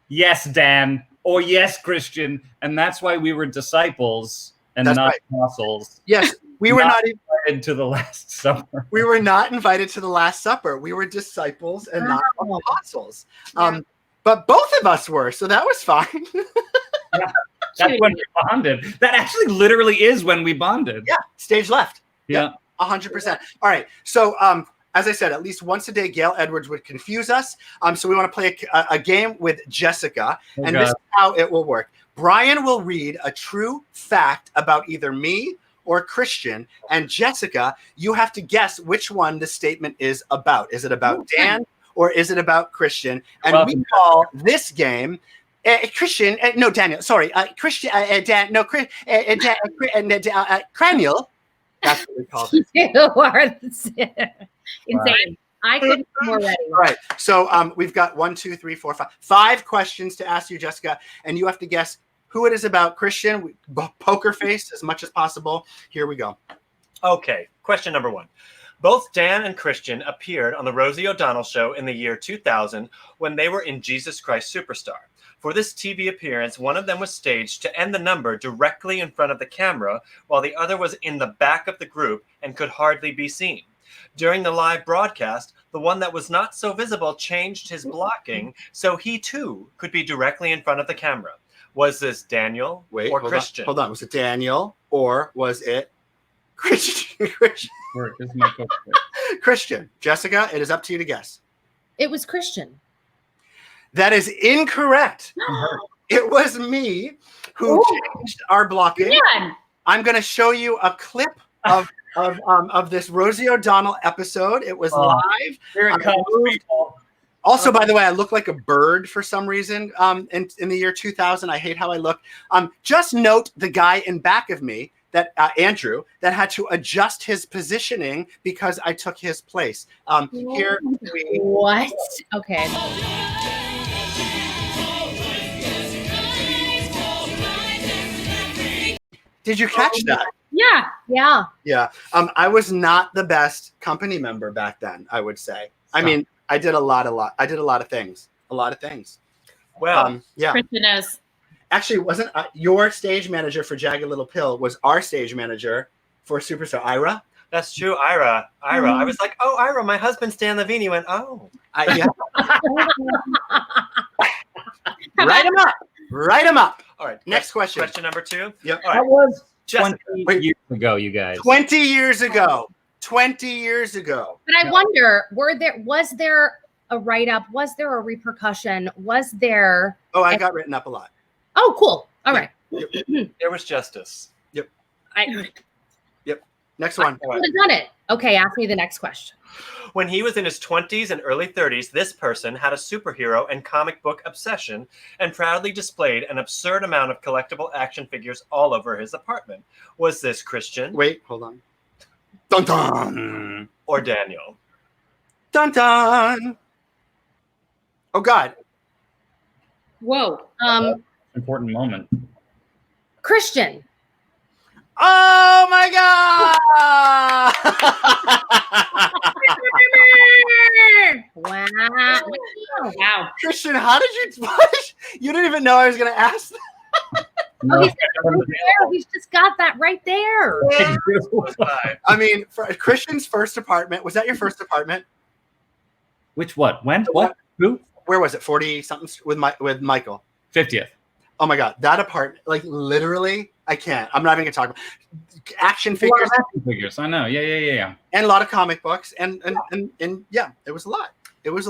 yes, Dan, or yes, Christian. And that's why we were disciples and not apostles. Yes. We were not invited to the Last Supper. We were not invited to the Last Supper. We were disciples and not apostles. But both of us were, so that was fine. Yeah, that's when we bonded. That actually literally is when we bonded. Yeah, stage left. Yeah, 100%. All right, so as I said, at least once a day, Gail Edwards would confuse us. So we want to play a game with Jessica, and this is how it will work. Bryan will read a true fact about either me or Christian, and Jessica, you have to guess which one the statement is about. Is it about Dan or is it about Christian? And we call this game Christian. No, Daniel. Sorry, Christian. Dan. No, Cranial. That's what we call it. You are insane. I couldn't be more ready. All right. So we've got 1, 2, 3, 4, 5. 5 questions to ask you, Jessica, and you have to guess who it is about. Christian, poker face as much as possible. Here we go. Okay, question number 1. Both Dan and Christian appeared on the Rosie O'Donnell show in the year 2000 when they were in Jesus Christ Superstar. For this TV appearance, one of them was staged to end the number directly in front of the camera, while the other was in the back of the group and could hardly be seen. During the live broadcast, the one that was not so visible changed his blocking so he too could be directly in front of the camera. Was this Daniel or Christian? Hold on. Was it Daniel or was it Christian? Christian. Jessica, it is up to you to guess. It was Christian. That is incorrect. It was me who changed our blocking. Yeah. I'm going to show you a clip of this Rosie O'Donnell episode. It was live. Here it comes, people. Also, by the way, I look like a bird for some reason in the year 2000. I hate how I look. Just note the guy in back of me, that Andrew, that had to adjust his positioning because I took his place. Here we What? Okay. Did you catch that? Yeah. Yeah. Yeah. I was not the best company member back then, I would say. I mean, I did a lot of things. Well, Yeah. Kristen knows. Actually, wasn't your stage manager for Jagged Little Pill was our stage manager for Superstar, Ira? that's true, Ira. I was like, oh, Ira, my husband's Dan Levine. He went, oh. Yeah. Write him up. All right, next question. Question number 2. Yep. All right. That was Jessica. 20 years ago, you guys. 20 years ago. 20 years ago. But I wonder, was there a write-up? Was there a repercussion? Was there? Oh, I got written up a lot. Oh, cool. All right. There was justice. Next one. I would have done it. Okay, ask me the next question. When he was in his 20s and early 30s, this person had a superhero and comic book obsession and proudly displayed an absurd amount of collectible action figures all over his apartment. Was this Christian? Wait, hold on. Dun dun. Or Daniel? Dun dun. Oh God. Whoa. Important moment. Christian. Oh my God. Wow. Wow. Christian, how did you? You didn't even know I was going to ask that. Oh, he's right there. He's just got that right there. I mean, for Christian's first apartment. Was that your first apartment? Which what? When? What? Who? Where was it? 40 something with Michael. 50th. Oh my God, that apartment! Like literally, I can't. I'm not even gonna talk about action figures. Action figures. I know. Yeah. And a lot of comic books, and yeah, it was a lot. It was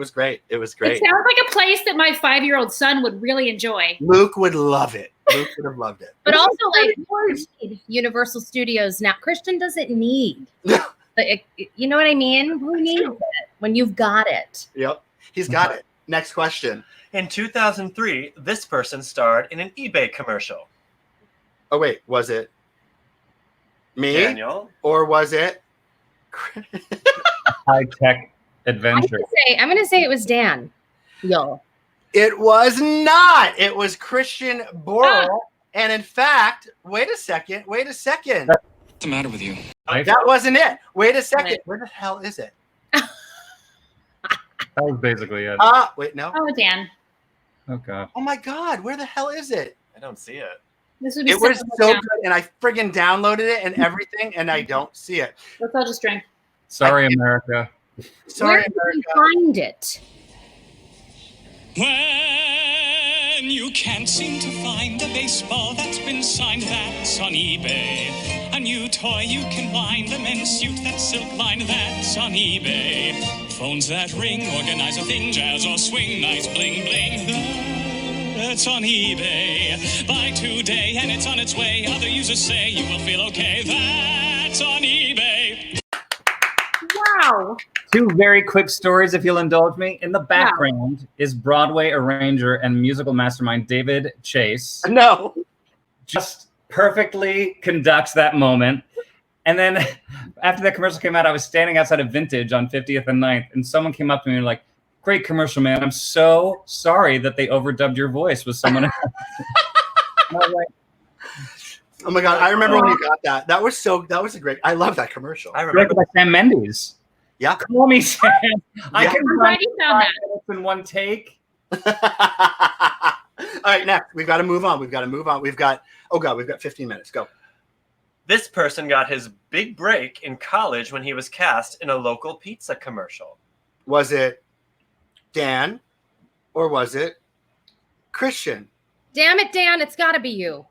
great. It was great. It sounds like a place that my 5-year-old son would really enjoy. Luke would love it. Luke would have loved it. But also, like, Universal Studios now. Christian doesn't need. You know what I mean? Who needs it when you've got it? Yep, he's got it. Next question. In 2003, this person starred in an eBay commercial. Oh wait, was it me? Daniel? Or was it High-tech adventure. I'm gonna say it was Dan. Yo. It was not. It was Christian Borle. And in fact, wait a second. What's the matter with you? That wasn't it. Wait a second. Where the hell is it? That was basically it. Wait, no. Oh, Dan. Oh God. Oh my God, where the hell is it? I don't see it. This would be It was so down. good, and I friggin' downloaded it and everything, and I don't see it. Let's all just drink. Sorry, America. Sorry, Where did you America. find it? When you can't seem to find a baseball that's been signed, that's on eBay. A new toy you can wind, a men's suit that's silk lined, that's on eBay. Phones that ring, organize a thing, jazz or swing, nice bling bling, that's on eBay. Buy today and it's on its way. Other users say you will feel okay, that's on eBay. Wow. 2 very quick stories, if you'll indulge me. In the background is Broadway arranger and musical mastermind David Chase. No. Just perfectly conducts that moment. And then after that commercial came out, I was standing outside of Vintage on 50th and 9th, and someone came up to me and like, "Great commercial, man. I'm so sorry that they overdubbed your voice with someone else." And I was like, Oh my God, I remember when you got that. That was a great. I love that commercial. I remember. directed by Sam Mendes. Yeah. Call me Sam. I Yeah. can I'm run glad you found 5 that. minutes in one take. All right, next we've got to move on. We've got 15 minutes. Go. This person got his big break in college when he was cast in a local pizza commercial. Was it Dan, or was it Christian? Damn it, Dan! It's got to be you.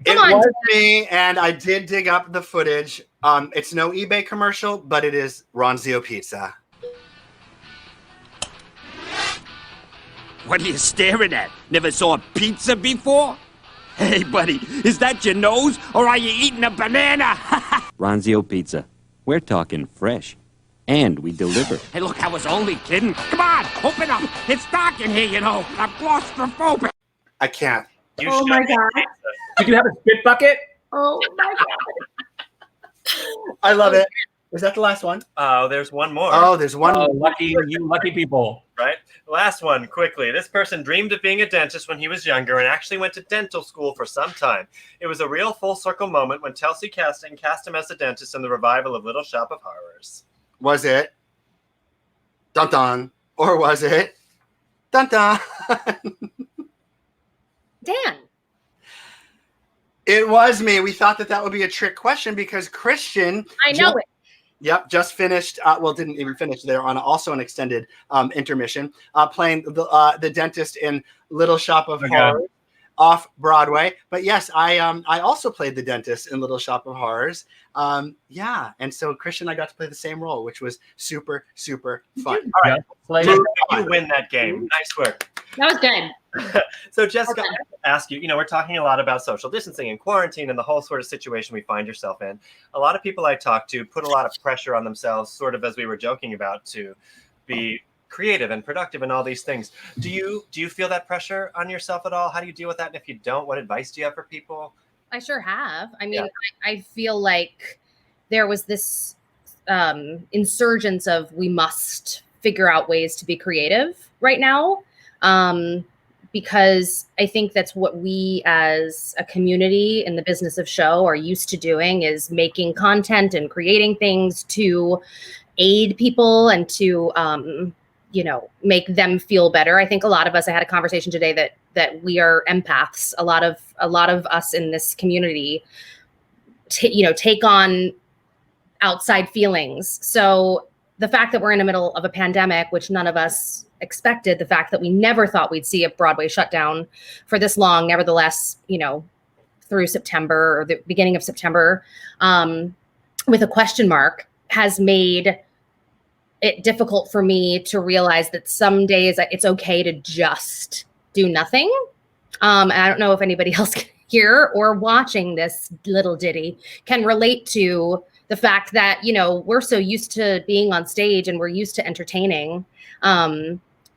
It on, was me, and I did dig up the footage. It's no eBay commercial, but it is Ronzio Pizza. What are you staring at? Never saw a pizza before? Hey, buddy, is that your nose, or are you eating a banana? Ronzio Pizza. We're talking fresh. And we deliver. Hey, look, I was only kidding. Come on, open up. It's dark in here, you know. I'm claustrophobic. I can't. Oh my God. Did you have a spit bucket? Oh my God. I love it. Is that the last one? Oh, there's one more. Oh, there's one. Oh, you lucky people. right? Last one, quickly. This person dreamed of being a dentist when he was younger and actually went to dental school for some time. It was a real full circle moment when Telsey Casting cast him as a dentist in the revival of Little Shop of Horrors. Was it dun dun, or was it dun dun? Dan. It was me. We thought that would be a trick question because Christian. I know it. Yep, just finished. Didn't even finish. They're on also an extended intermission, playing the dentist in Little Shop of Horrors off Broadway. But yes, I also played the dentist in Little Shop of Horrors. Yeah, and so Christian and I got to play the same role, which was super fun. All right, you win that game. Nice work. That was good. So Jessica, I have to ask you, we're talking a lot about social distancing and quarantine and the whole sort of situation we find yourself in. A lot of people I talk to put a lot of pressure on themselves, sort of as we were joking about, to be creative and productive and all these things. Do you feel that pressure on yourself at all? How do you deal with that? And if you don't, what advice do you have for people? I sure have. I mean, I feel like there was this insurgence of we must figure out ways to be creative right now. Because I think that's what we as a community in the business of show are used to doing, is making content and creating things to aid people and to, make them feel better. I think a lot of us, I had a conversation today that we are empaths. A lot of us in this community, take on outside feelings. So the fact that we're in the middle of a pandemic, which none of us expected, the fact that we never thought we'd see a Broadway shutdown for this long, nevertheless, through September or the beginning of September, with a question mark, has made it difficult for me to realize that some days it's okay to just do nothing. And I don't know if anybody else here or watching this little ditty can relate to the fact that, we're so used to being on stage and we're used to entertaining.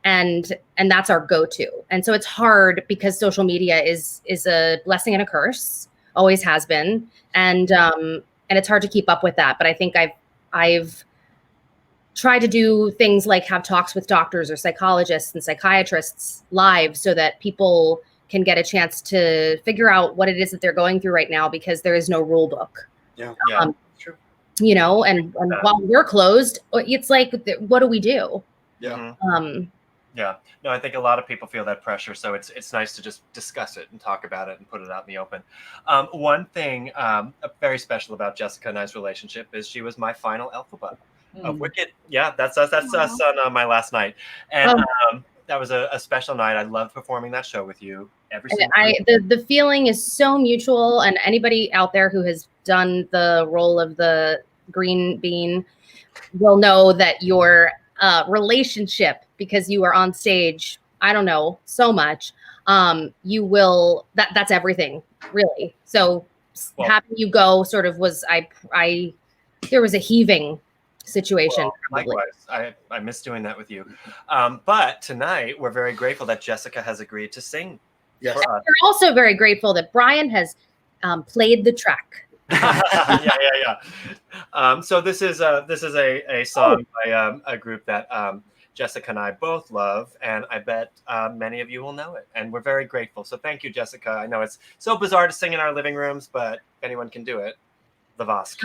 And that's our go-to. And so it's hard because social media is a blessing and a curse, always has been. And it's hard to keep up with that. But I think I've tried to do things like have talks with doctors or psychologists and psychiatrists live so that people can get a chance to figure out what it is that they're going through right now, because there is no rule book. Yeah. True. And while we're closed, it's like, what do we do? Yeah. Yeah, no, I think a lot of people feel that pressure, so it's nice to just discuss it and talk about it and put it out in the open. One thing very special about Jessica and I's relationship is she was my final Elphaba of Wicked. Yeah, that's us on my last night, and that was a special night. I loved performing that show with you every single week. The feeling is so mutual, and anybody out there who has done the role of the green bean will know that your relationship, because you are on stage, I don't know, so much, that's everything, really. So having you go sort of was, there was a heaving situation. Likewise, I miss doing that with you. But tonight, we're very grateful that Jessica has agreed to sing. Yes. For us. We're also very grateful that Bryan has played the track. Yeah. So this is a song by a group that Jessica and I both love, and I bet many of you will know it. And we're very grateful. So thank you, Jessica. I know it's so bizarre to sing in our living rooms, but if anyone can do it, the Vosk.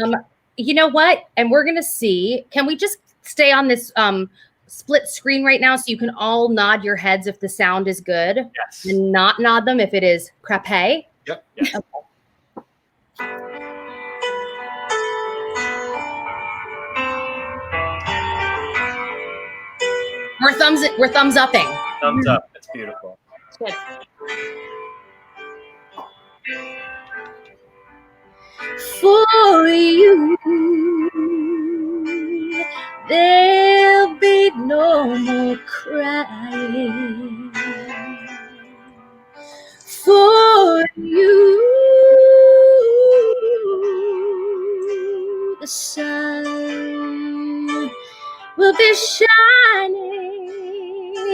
You know what? And we're gonna see. Can we just stay on this split screen right now so you can all nod your heads if the sound is good? Yes. And not nod them if it is crappe? Yep. Yes. Okay. We're thumbs upping. Thumbs up. It's beautiful. Good. For you, there'll be no more crying. For you, the sun will be shining,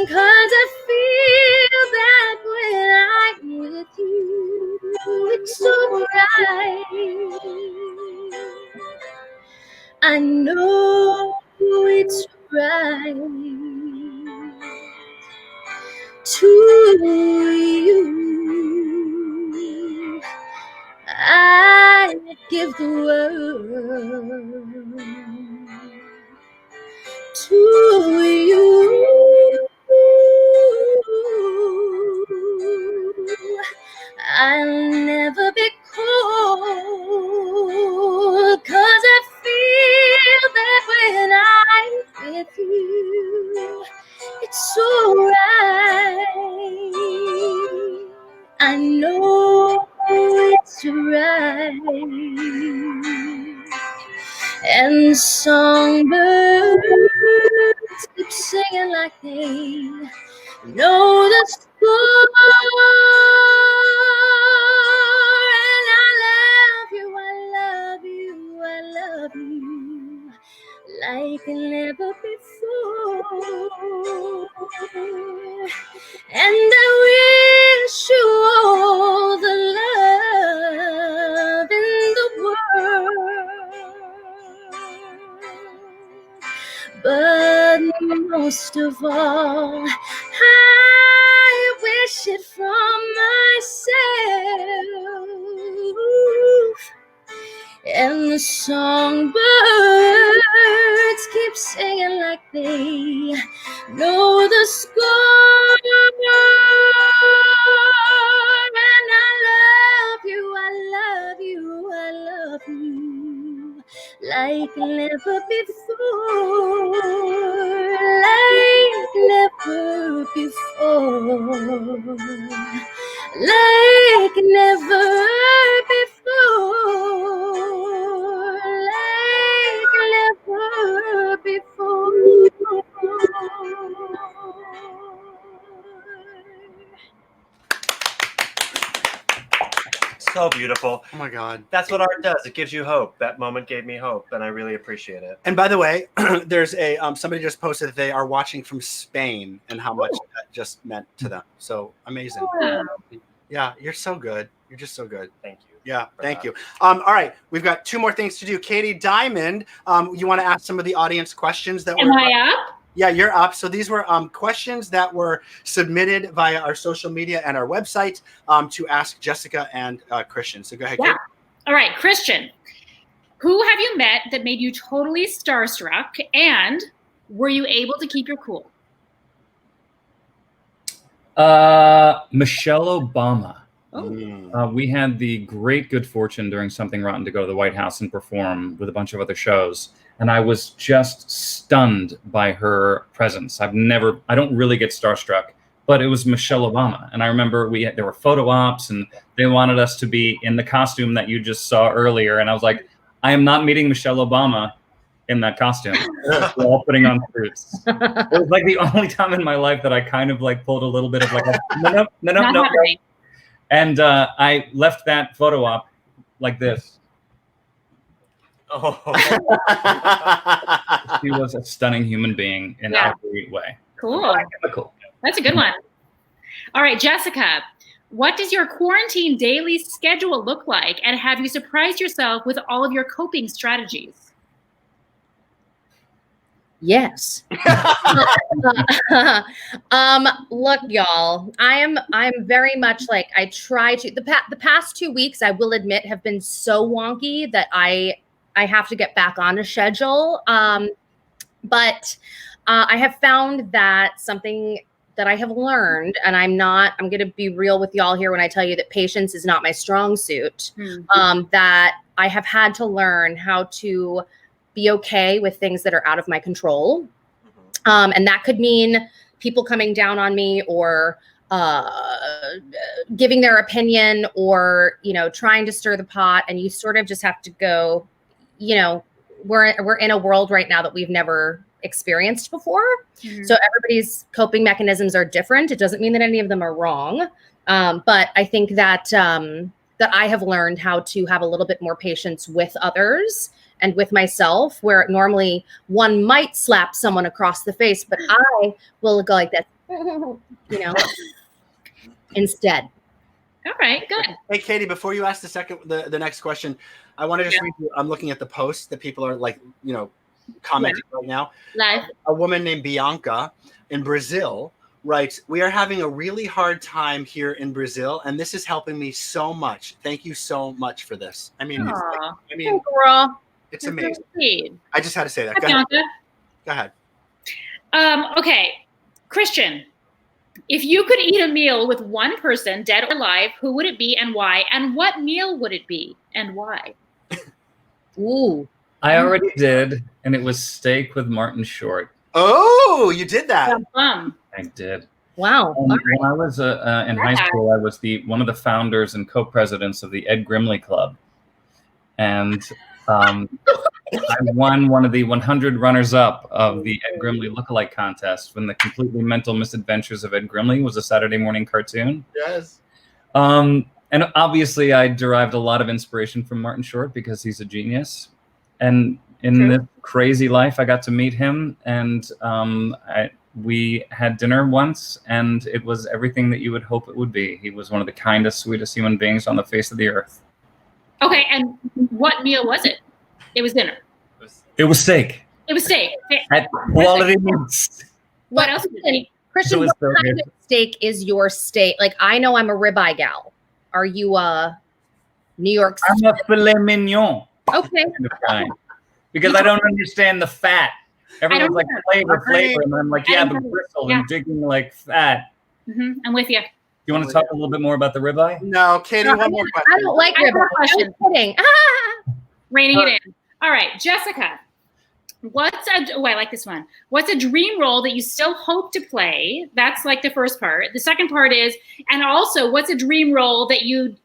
'cause I feel that when I'm with you, it's so bright. I know it's right. To you, I give the world. To you, I'll never be cold, 'cause I feel that when I'm with you, it's so right. I know it's right. And songbirds keep singing like they know the score. And I love you, I love you, I love you like never before. And I wish you all the love in the world. But most of all, I wish it from myself. And the songbirds keep singing like they know the score. And I love you, I love you, I love you like never before. Like never before. Like never before. Like never before. So beautiful. Oh my God. That's what art does. It gives you hope. That moment gave me hope, and I really appreciate it. And by the way, there's a somebody just posted that they are watching from Spain and how much that just meant to them. So amazing. Yeah, you're so good. You're just so good. Thank you. Yeah, thank you. All right, we've got two more things to do. Katie Diamond, you want to ask some of the audience questions that Am I up? Yeah, you're up. So these were questions that were submitted via our social media and our website to ask Jessica and Christian. So go ahead, Yeah. Katie. All right, Christian. Who have you met that made you totally starstruck, and were you able to keep your cool? Michelle Obama. Oh. We had the great good fortune during Something Rotten to go to the White House and perform with a bunch of other shows. And I was just stunned by her presence. I don't really get starstruck, but it was Michelle Obama. And I remember there were photo ops and they wanted us to be in the costume that you just saw earlier. And I was like, I am not meeting Michelle Obama in that costume. We're all putting on suits. It was like the only time in my life that I kind of like pulled a little bit of like, no. And I left that photo op like this. Oh. She was a stunning human being in a great way. Cool. That's a good one. All right, Jessica, what does your quarantine daily schedule look like? And have you surprised yourself with all of your coping strategies? Yes. Look, y'all, I'm very much like, I try to, the past 2 weeks, I will admit, have been so wonky that I have to get back on a schedule. But I have found that something that I have learned, and I'm going to be real with y'all here when I tell you that patience is not my strong suit, that I have had to learn how to be okay with things that are out of my control. And that could mean people coming down on me or giving their opinion or, trying to stir the pot. And you sort of just have to go, we're in a world right now that we've never experienced before. So everybody's coping mechanisms are different. It doesn't mean that any of them are wrong. But I think that that I have learned how to have a little bit more patience with others and with myself, where normally one might slap someone across the face, but I will go like this, instead. All right, good. Hey, Katie, before you ask the next question, I want to just read you. I'm looking at the posts that people are commenting right now. Live. A woman named Bianca in Brazil writes, "We are having a really hard time here in Brazil, and this is helping me so much. Thank you so much for this." I mean, Aw. it's That's amazing. really sweet. I just had to say that. Hi, Go ahead. Bianca. Go ahead. Okay, Christian, if you could eat a meal with one person, dead or alive, who would it be and why? And what meal would it be and why? Ooh. I already did, and it was steak with Martin Short. Oh, you did that. Um, I did. Wow. When I was in high school, I was one of the founders and co-presidents of the Ed Grimley Club, and I won one of the 100 runners-up of the Ed Grimley lookalike contest when the Completely Mental Misadventures of Ed Grimley was a Saturday morning cartoon. Yes. And obviously, I derived a lot of inspiration from Martin Short because he's a genius. And in this crazy life, I got to meet him, and we had dinner once, and it was everything that you would hope it would be. He was one of the kindest, sweetest human beings on the face of the earth. Okay, and what meal was it? It was dinner. It was steak. It was steak. At quality meats. What else was it? Christian, It was what so kind good. of steak is your steak? Like, I know I'm a ribeye gal. Are you a New York? I'm a filet mignon. Okay. Kind of guy. Because I don't understand the fat. Everyone's like, flavor. And I'm like, yeah, but bristle and digging like fat. I'm with you. You want to talk a little bit more about the ribeye? No, Katie, one more question. I don't like I have ribeye. a question. I'm kidding. Reining it in. All right, Jessica. I like this one. What's a dream role that you still hope to play? That's like the first part. The second part is, and also, what's a dream role that you'd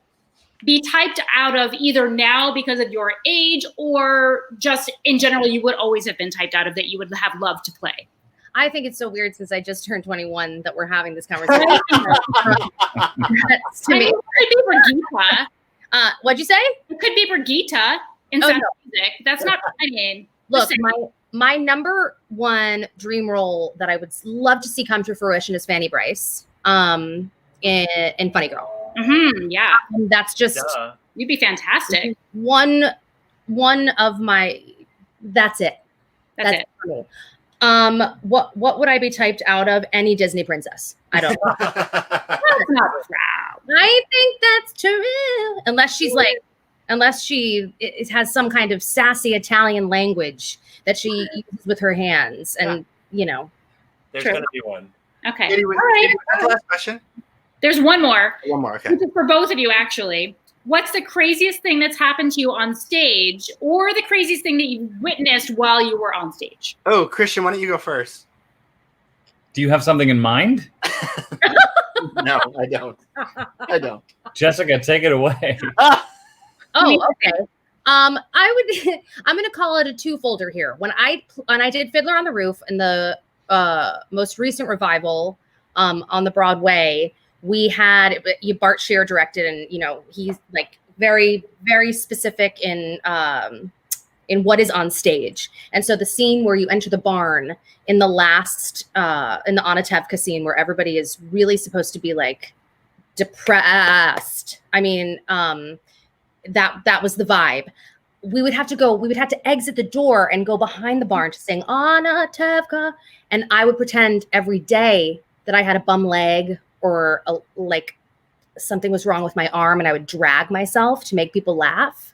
be typed out of either now because of your age or just in general you would always have been typed out of that you would have loved to play? I think it's so weird since I just turned 21 that we're having this conversation. That's to me. It could be Brigitte. What'd you say? It could be Brigitte in Sound of Music. That's not, I mean. Look, my number one dream role that I would love to see come to fruition is Fanny Bryce in Funny Girl. Yeah. And that's just you'd be fantastic. One of my that's it. That's it. For me. What would I be typed out of? Any Disney princess. I don't know. That's not proud. I think that's true. Unless she has some kind of sassy Italian language that she uses with her hands. And, There's going to be one. Okay. Katie, all right. That's the last question. There's one more. One more, okay. This is for both of you, actually. What's the craziest thing that's happened to you on stage or the craziest thing that you witnessed while you were on stage? Oh, Christian, why don't you go first? Do you have something in mind? No, I don't. I don't. Jessica, take it away. Oh, okay. I'm going to call it a two-folder here. When I did Fiddler on the Roof in the most recent revival on the Broadway, we had Bart Scheer directed, and he's like very, very specific in what is on stage. And so the scene where you enter the barn in the last in the Anatevka scene where everybody is really supposed to be like depressed. I mean, that was the vibe. We would have to exit the door and go behind the barn to sing Anatevka, and I would pretend every day that I had a bum leg or like something was wrong with my arm, and I would drag myself to make people laugh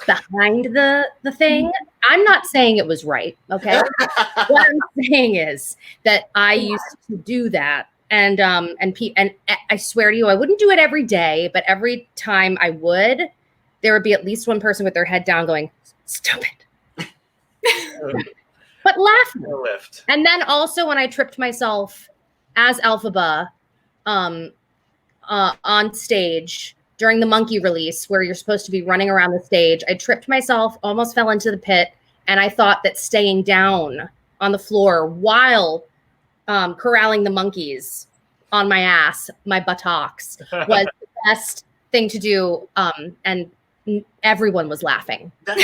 behind the thing. I'm not saying it was right, okay? What I'm saying is that I used to do that, and I swear to you, I wouldn't do it every day, but every time I would, there would be at least one person with their head down going, "Stop it." But laughing. And then also when I tripped myself as Elphaba on stage during the monkey release where you're supposed to be running around the stage, I tripped myself, almost fell into the pit, and I thought that staying down on the floor while corralling the monkeys on my ass, my buttocks, was the best thing to do, and everyone was laughing. I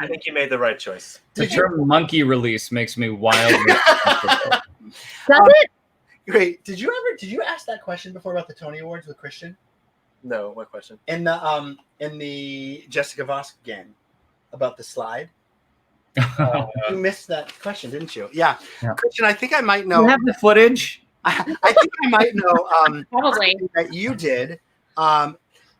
think you made the right choice. The term monkey release makes me wildly Does it? Great. Did you ask that question before about the Tony Awards with Christian? No, what question? In the Jessica Vosk game about the slide. You missed that question, didn't you? Yeah. Christian, I think I might know. You have the footage? I think I might know Probably. that you did.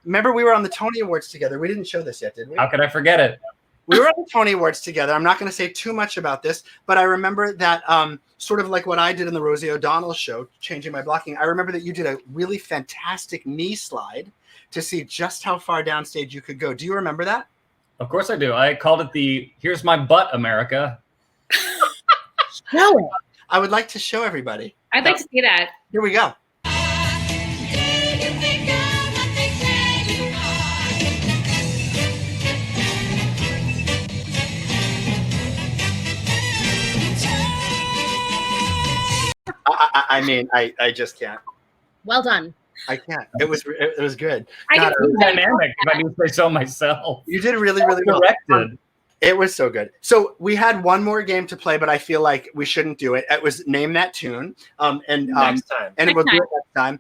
Remember, we were on the Tony Awards together. We didn't show this yet, did we? How could I forget it? We were on the Tony Awards together. I'm not going to say too much about this, but I remember that sort of like what I did in the Rosie O'Donnell show, changing my blocking. I remember that you did a really fantastic knee slide to see just how far downstage you could go. Do you remember that? Of course I do. I called it the "Here's My Butt, America." Show it. I would like to show everybody. I'd like to see that. Here we go. I mean, I just can't. Well done. I can't. It was good. I God, can see that. Dynamic, if I do say so myself. you did really well. Directed. It was so good. So we had one more game to play, but I feel like we shouldn't do it. It was Name That Tune. Next time. And we'll do it next time.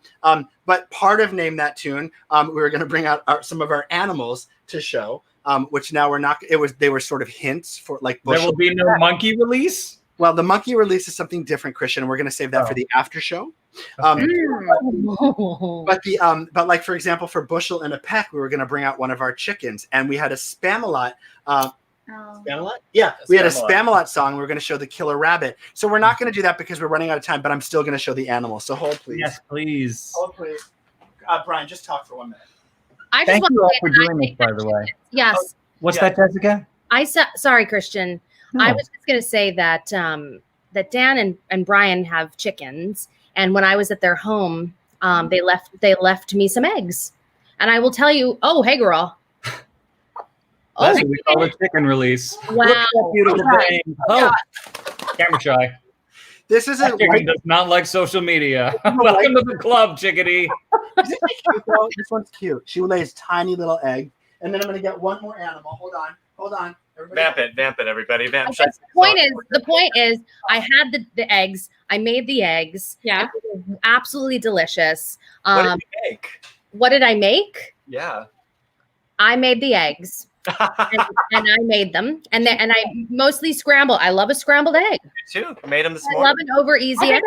But part of Name That Tune, we were going to bring out some of our animals to show, which now we're not. They were sort of hints for like. There will be no monkey release. Well, the monkey release is something different, Christian. And we're going to save that for the after show. But like, for example, for Bushel and a Peck, we were going to bring out one of our chickens, and we had a Spamalot. Spamalot? Yeah, we had a Spamalot song. We were going to show the killer rabbit. So we're not going to do that because we're running out of time, but I'm still going to show the animal. So hold, please. Yes, please. Hold, please. Brian, just talk for 1 minute. I just Thank want you to all say for that doing this, by the way. Yes. What's that, Jessica? Sorry, Christian. No. I was just going to say that that Dan and Brian have chickens, and when I was at their home, they left me some eggs, and I will tell you. Oh, hey, girl. That's what we call a chicken release. Wow. Look at that beautiful thing. Oh, camera shy. This is a chicken does not like social media. Welcome to the club, chickadee. Isn't it cute, though? This one's cute. She lays tiny little egg, and then I'm going to get one more animal. Hold on. Everybody. Vamp it, everybody. Vamp. Okay, the point is, I had the eggs. I made the eggs. Yeah. They were absolutely delicious. What did you make? What did I make? Yeah. I made the eggs. and I made them, and I mostly scramble. I love a scrambled egg. You too. Made them this I morning. love an over easy egg.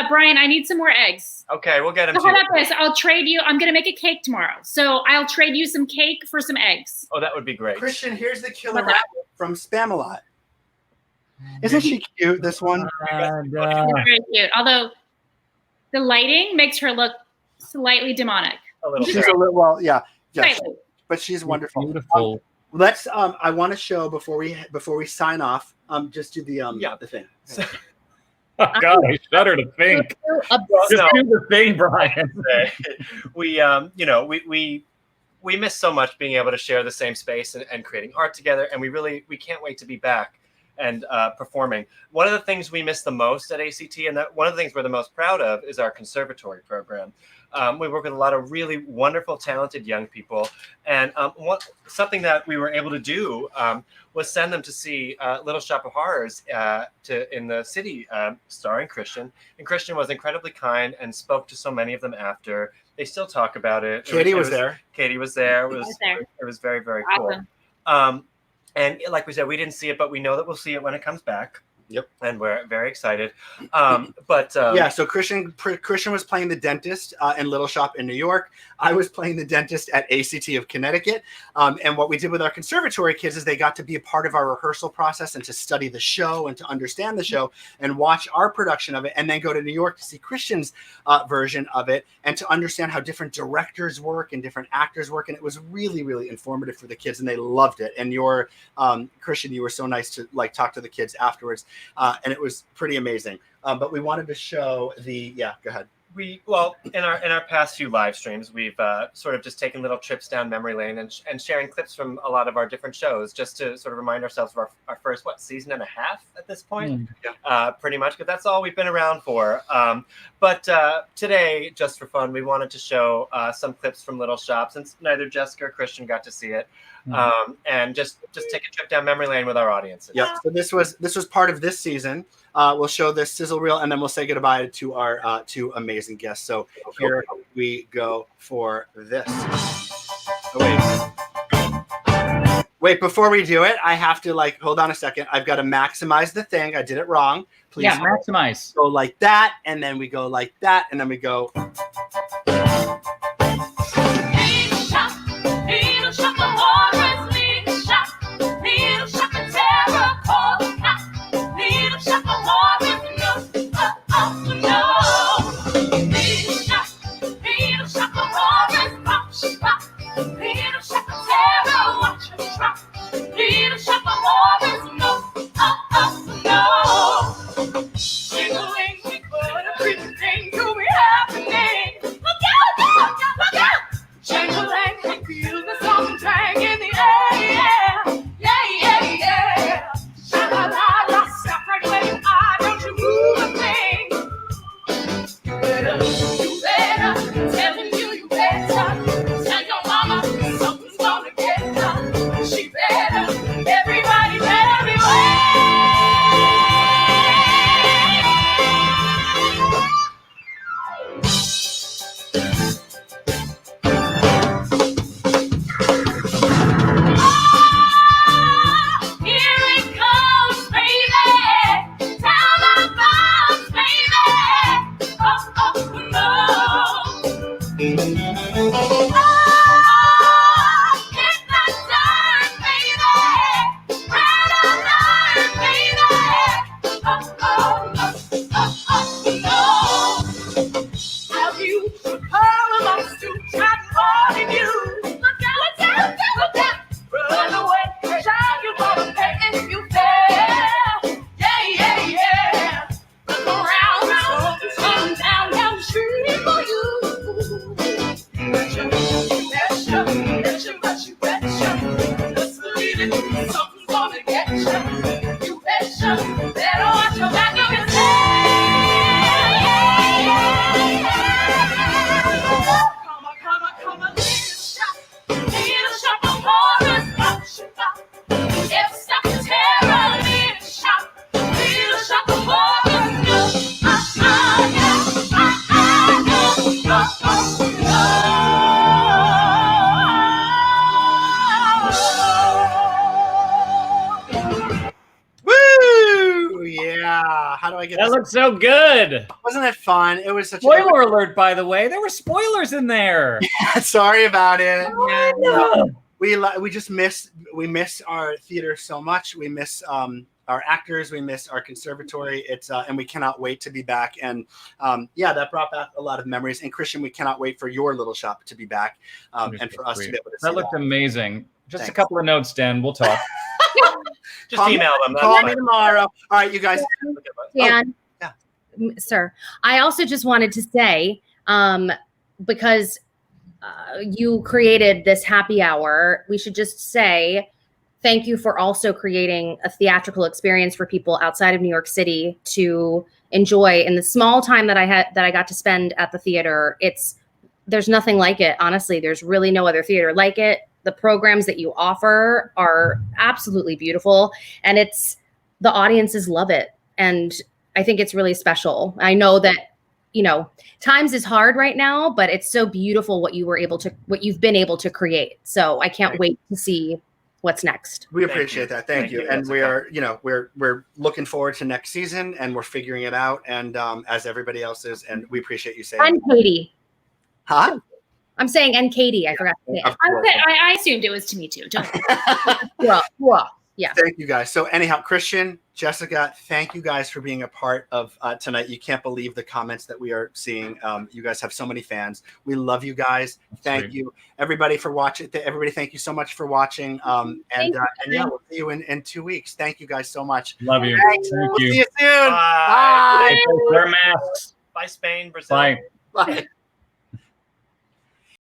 Brian, I need some more eggs. Okay, we'll get them. So how about this? I'll trade you. I'm going to make a cake tomorrow, so I'll trade you some cake for some eggs. Oh, that would be great. Christian, here's the killer rabbit from Spamalot. Isn't she cute? This one. Very cute. Although the lighting makes her look slightly demonic. A little. She's a little. Well, yeah. Slightly. But she's wonderful. Beautiful. Let's. I want to show before we sign off. Just do the thing. Oh, God, I shudder to think. Just do the thing, Brian. We miss so much being able to share the same space and creating art together, and we can't wait to be back and performing. One of the things we miss the most at A.C.T. and one of the things we're the most proud of is our conservatory program. We work with a lot of really wonderful, talented young people. And something that we were able to do was send them to see Little Shop of Horrors in the city, starring Christian. And Christian was incredibly kind and spoke to so many of them after. They still talk about it. Katie was there. Katie was there. It was very, very Awesome. cool. And like we said, we didn't see it, but we know that we'll see it when it comes back. Yep. And we're very excited. So Christian was playing the dentist in Little Shop in New York. I was playing the dentist at A.C.T. of Connecticut. And what we did with our conservatory kids is they got to be a part of our rehearsal process and to study the show and to understand the show and watch our production of it, and then go to New York to see Christian's version of it and to understand how different directors work and different actors work. And it was really, really informative for the kids, and they loved it. And Christian, you were so nice to talk to the kids afterwards. And it was pretty amazing. But we wanted to show go ahead. In our past few live streams, we've sort of just taken little trips down memory lane and sharing clips from a lot of our different shows, just to sort of remind ourselves of our first season and a half at this point, pretty much, because that's all we've been around for. But today, just for fun, we wanted to show some clips from Little Shop, since neither Jessica or Christian got to see it, and just take a trip down memory lane with our audiences. Yeah. So this was part of this season. We'll show this sizzle reel, and then we'll say goodbye to our two amazing guests. So here we go for this. Oh, Wait, before we do it, I have to like hold on a second. I've got to maximize the thing. I did it wrong. Please maximize. go like that, and then we go like that, and then we go. How do I get that? Looks so good. Wasn't it fun? It was such spoiler alert, by the way. There were spoilers in there. Sorry about it. Oh, no. We just miss our theater so much. We miss our actors. We miss our conservatory. It's and we cannot wait to be back. And that brought back a lot of memories. And Christian, we cannot wait for your little shop to be back and for us to be able to see that. Looked amazing. Just a couple of notes, Dan. We'll talk. Just email them. Call me tomorrow. All right, you guys. Dan, sir, I also just wanted to say, because you created this happy hour, we should just say thank you for also creating a theatrical experience for people outside of New York City to enjoy. In the small time that I got to spend at the theater, there's nothing like it. Honestly, there's really no other theater like it. The programs that you offer are absolutely beautiful, and the audiences love it. And I think it's really special. I know that, times is hard right now, but it's so beautiful what you've been able to create. So I can't wait to see what's next. We appreciate that. Thank you. And we are, we're looking forward to next season, and we're figuring it out. And as everybody else is, and we appreciate you saying. And Katie. Huh? I'm saying, and Katie, I forgot to say it. I assumed it was to me too. Yeah. Thank you guys. So anyhow, Christian, Jessica, thank you guys for being a part of tonight. You can't believe the comments that we are seeing. You guys have so many fans. We love you guys. Thank you, everybody, for watching. Everybody, thank you so much for watching. And we'll see you in 2 weeks. Thank you guys so much. Love you. Thanks. Thank We'll you. see you soon. Bye. Bye. Wear masks. Bye, Spain, Brazil. Bye. Bye.